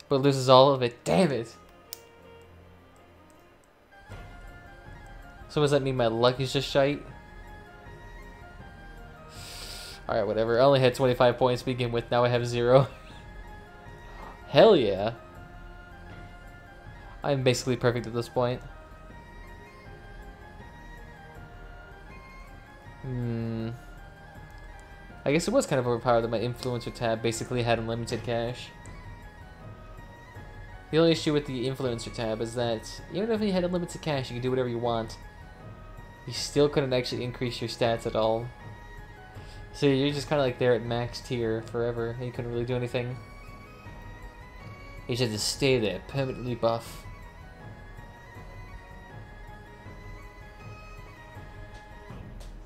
But loses all of it. Damn it. So does that mean my luck is just shite? Alright, whatever. I only had 25 points to begin with. Now I have 0. Hell yeah. I'm basically perfect at this point. I guess it was kind of overpowered that my influencer tab basically had unlimited cash. The only issue with the influencer tab is that even if you had unlimited cash, you could do whatever you want. You still couldn't actually increase your stats at all. So you're just kind of like there at max tier forever, and you couldn't really do anything. You just had to stay there, permanently buff.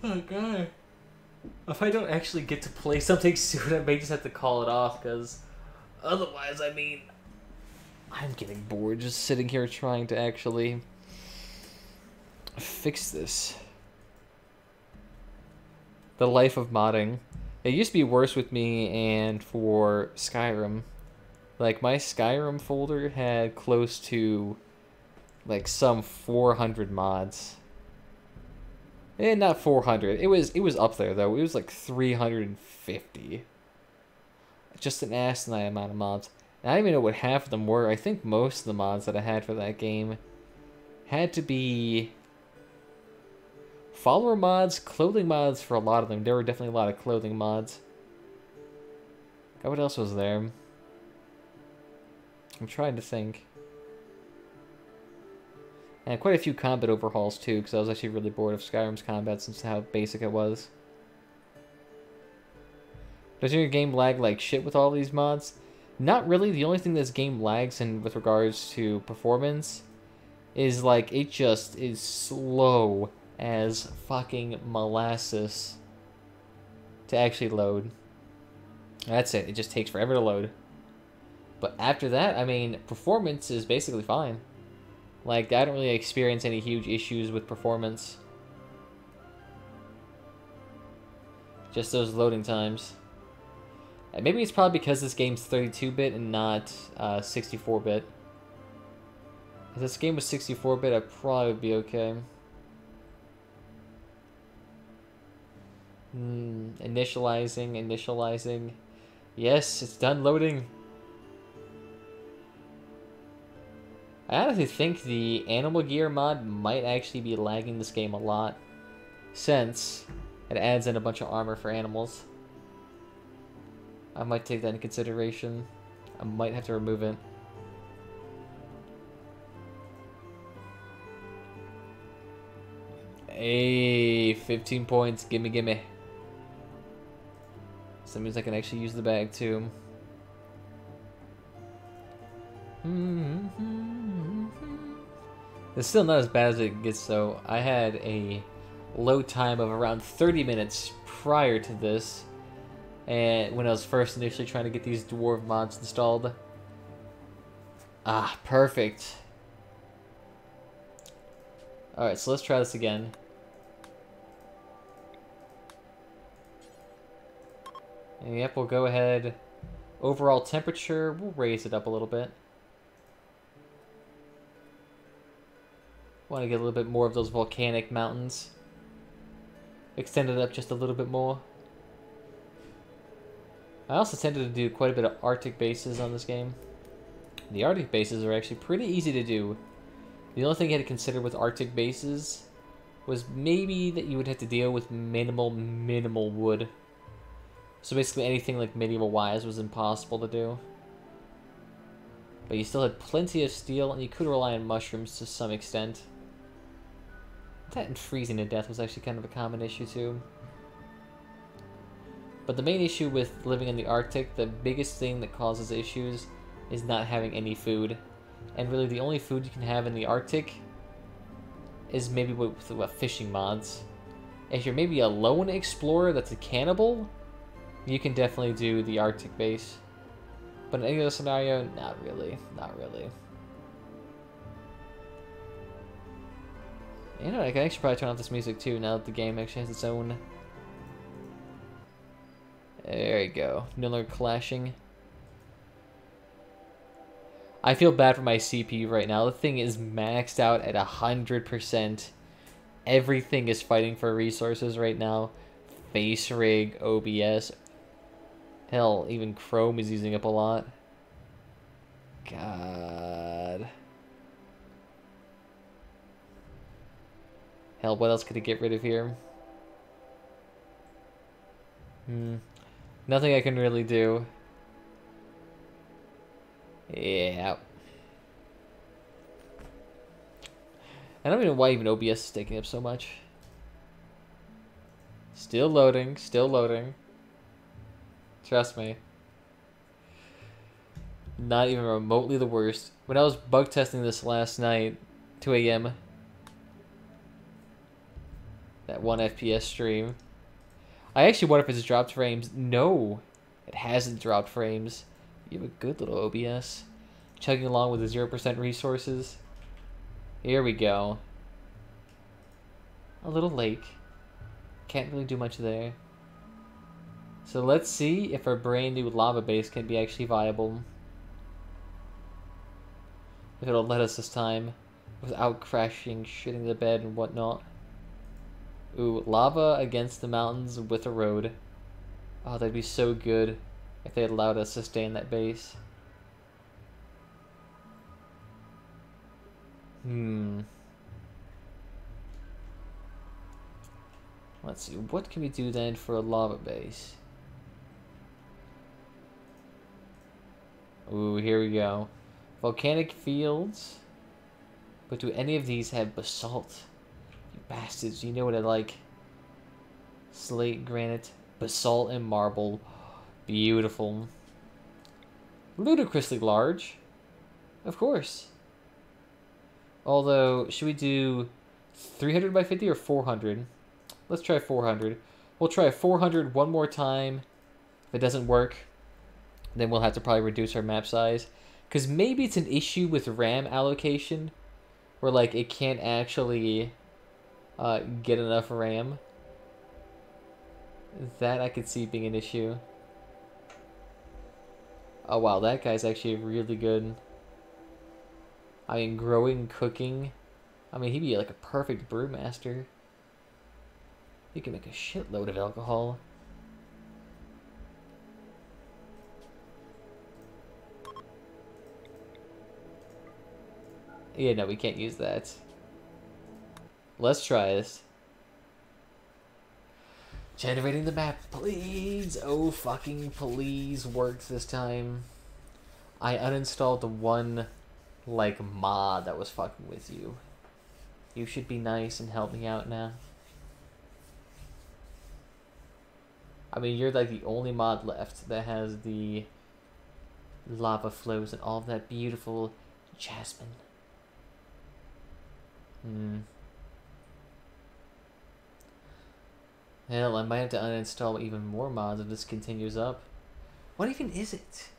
Oh god. If I don't actually get to play something soon, I may just have to call it off, because otherwise, I mean, I'm getting bored just sitting here trying to actually fix this. The life of modding. It used to be worse with me and for Skyrim. Like, my Skyrim folder had close to, like, some 400 mods. Not 400. It was up there, though. It was like 350. Just an asinine amount of mods. And I don't even know what half of them were. I think most of the mods that I had for that game had to be follower mods, clothing mods for a lot of them. There were definitely a lot of clothing mods. God, what else was there? I'm trying to think. And quite a few combat overhauls too, because I was actually really bored of Skyrim's combat since how basic it was. Does your game lag like shit with all these mods? Not really. The only thing this game lags in with regards to performance is like it just is slow as fucking molasses to actually load. That's it. It just takes forever to load. But after that, I mean, performance is basically fine. Like, I don't really experience any huge issues with performance. Just those loading times. And maybe it's probably because this game's 32-bit and not 64-bit. If this game was 64-bit, I'd probably be okay. Initializing. Yes, it's done loading. I honestly think the Animal Gear mod might actually be lagging this game a lot, since it adds in a bunch of armor for animals. I might take that into consideration. I might have to remove it. Hey, 15 points. Gimme. So that means I can actually use the bag too. It's still not as bad as it gets though. I had a load time of around 30 minutes prior to this, and when I was first initially trying to get these dwarf mods installed. Ah, perfect. Alright, so let's try this again. And yep, we'll go ahead. Overall temperature, we'll raise it up a little bit. Want to get a little bit more of those volcanic mountains. Extend it up just a little bit more. I also tended to do quite a bit of Arctic bases on this game. The Arctic bases are actually pretty easy to do. The only thing you had to consider with Arctic bases was maybe that you would have to deal with minimal wood. So basically anything like medieval wise was impossible to do. But you still had plenty of steel, and you could rely on mushrooms to some extent. That and freezing to death was actually kind of a common issue too. But the main issue with living in the Arctic, the biggest thing that causes issues is not having any food. And really the only food you can have in the Arctic is maybe with fishing mods. If you're maybe a lone explorer that's a cannibal, you can definitely do the Arctic base. But in any other scenario, not really. You know, I can actually probably turn off this music too now that the game actually has its own. There you go. No longer clashing. I feel bad for my CPU right now. The thing is maxed out at 100%. Everything is fighting for resources right now. Face rig, OBS. Hell, even Chrome is using up a lot. God. Hell, what else could it get rid of here? Nothing I can really do. Yeah. I don't even know why even OBS is taking up so much. Still loading. Trust me. Not even remotely the worst. When I was bug testing this last night, 2 a.m. That 1 FPS stream. I actually wonder if it's dropped frames. No, it hasn't dropped frames. You have a good little OBS. Chugging along with the 0% resources. Here we go. A little lake. Can't really do much there. So let's see if our brand new lava base can be actually viable. If it'll let us this time without crashing, shitting the bed and whatnot. Ooh, lava against the mountains with a road. Oh, that'd be so good if they allowed us to stay in that base. Let's see, what can we do then for a lava base? Ooh, here we go. Volcanic fields. But do any of these have basalt? You bastards, you know what I like. Slate, granite, basalt, and marble. Beautiful. Ludicrously large. Of course. Although, should we do 300 by 50 or 400? Let's try 400. We'll try 400 one more time. If it doesn't work, then we'll have to probably reduce our map size. Because maybe it's an issue with RAM allocation, where like it can't actually get enough RAM. That I could see being an issue. Oh wow, that guy's actually really good. I mean, growing, cooking. I mean, he'd be like a perfect brewmaster. He can make a shitload of alcohol. Yeah, no, we can't use that. Let's try this. Generating the map, please. Oh, fucking please work this time. I uninstalled the one, like, mod that was fucking with you. You should be nice and help me out now. I mean, you're like the only mod left that has the lava flows and all of that beautiful jasmine. Hell, I might have to uninstall even more mods if this continues up. What even is it?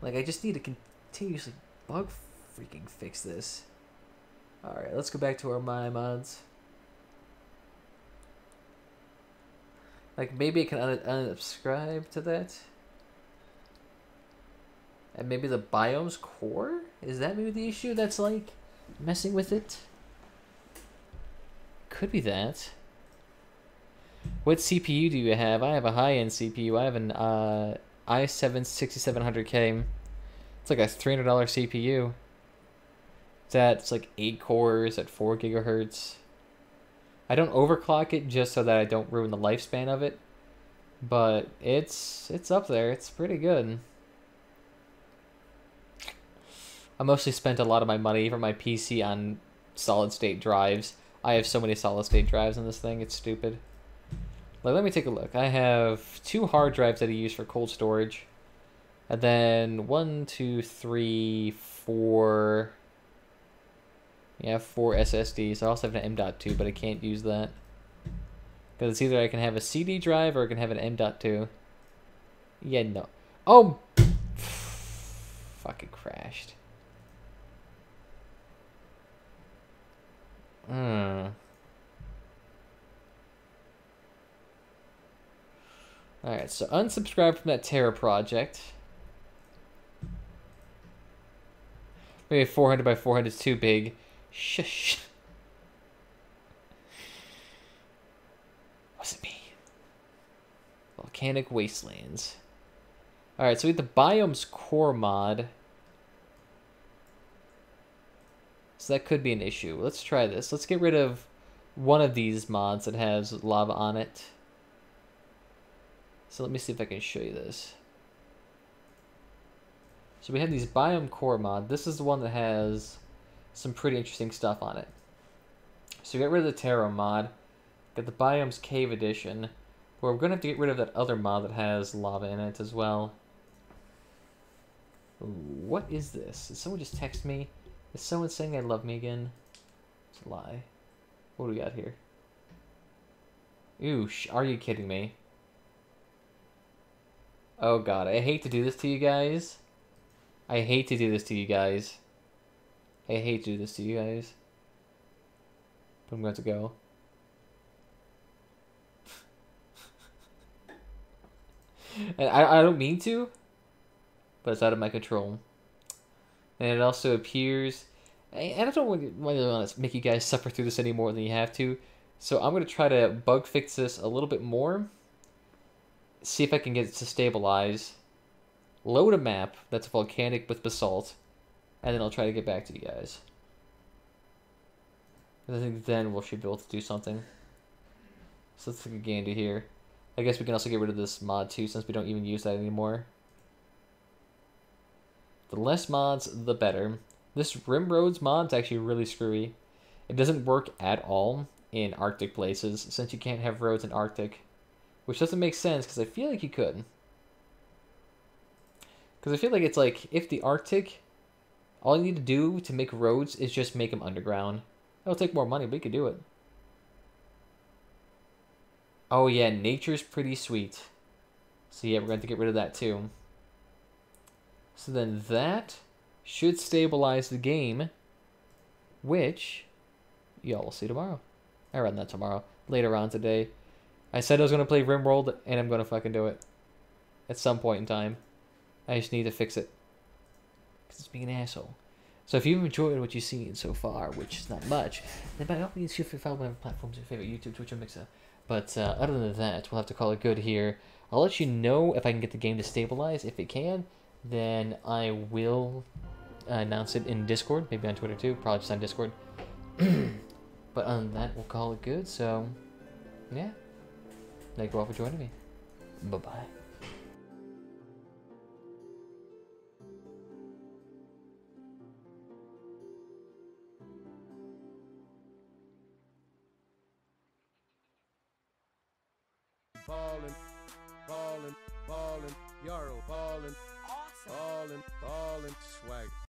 Like, I just need to continuously bug freaking fix this. Alright, let's go back to our my mods. Like, maybe I can unsubscribe to that. And maybe the biome's core? Is that maybe the issue that's, like, messing with it? Could be that. What CPU do you have? I have a high-end CPU. I have an i7 6700K. It's like a $300 CPU. It's like 8 cores at 4 gigahertz. I don't overclock it just so that I don't ruin the lifespan of it. But it's up there. It's pretty good. I mostly spent a lot of my money for my PC on solid-state drives. I have so many solid-state drives in this thing. It's stupid. Like, let me take a look. I have 2 hard drives that I use for cold storage. And then 1, 2, 3, 4... Yeah, 4 SSDs. I also have an M.2, but I can't use that. Because it's either I can have a CD drive or I can have an M.2. Yeah, no. Oh! Fucking crashed. Alright, so unsubscribe from that Terra project. Maybe 400 by 400 is too big. Shush. Wasn't me. Volcanic Wastelands. Alright, so we have the Biome's Core mod. So that could be an issue. Let's try this. Let's get rid of one of these mods that has lava on it. So let me see if I can show you this. So we have these Biome Core mod. This is the one that has some pretty interesting stuff on it. So get rid of the Terra mod. Got the Biomes Cave Edition. But we're going to have to get rid of that other mod that has lava in it as well. Ooh, what is this? Did someone just text me? Is someone saying they love me again? It's a lie. What do we got here? Ooh, are you kidding me? Oh god, I hate to do this to you guys. I hate to do this to you guys. I hate to do this to you guys. But I'm going to go. And I don't mean to, but it's out of my control. And it also appears... And I don't really want to make you guys suffer through this any more than you have to. So I'm going to try to bug fix this a little bit more. See if I can get it to stabilize. Load a map that's volcanic with basalt. And then I'll try to get back to you guys. I think then we should be able to do something. So let's take a gander here. I guess we can also get rid of this mod too, since we don't even use that anymore. The less mods, the better. This Rimworld's mod's actually really screwy. It doesn't work at all in Arctic places, since you can't have roads in Arctic. Which doesn't make sense, because I feel like you could. Because I feel like it's like, if the Arctic, all you need to do to make roads is just make them underground. It'll take more money, but you could do it. Oh yeah, nature's pretty sweet. So yeah, we're going to get rid of that too. So then that should stabilize the game, which y'all will see tomorrow. I run that tomorrow, later on today. I said I was going to play Rimworld, and I'm going to fucking do it. At some point in time. I just need to fix it. Because it's being an asshole. So if you've enjoyed what you've seen so far, which is not much, then by all means feel free to follow whatever platforms your favorite, YouTube, Twitch, or Mixer. But other than that, we'll have to call it good here. I'll let you know if I can get the game to stabilize. If it can, then I will announce it in Discord, maybe on Twitter too, probably just on Discord. But other than that, we'll call it good. So, yeah. Thank you all for joining me. Bye-bye. Ballin', ballin', ballin', Yarrow, ballin', awesome, ballin', ballin', swag.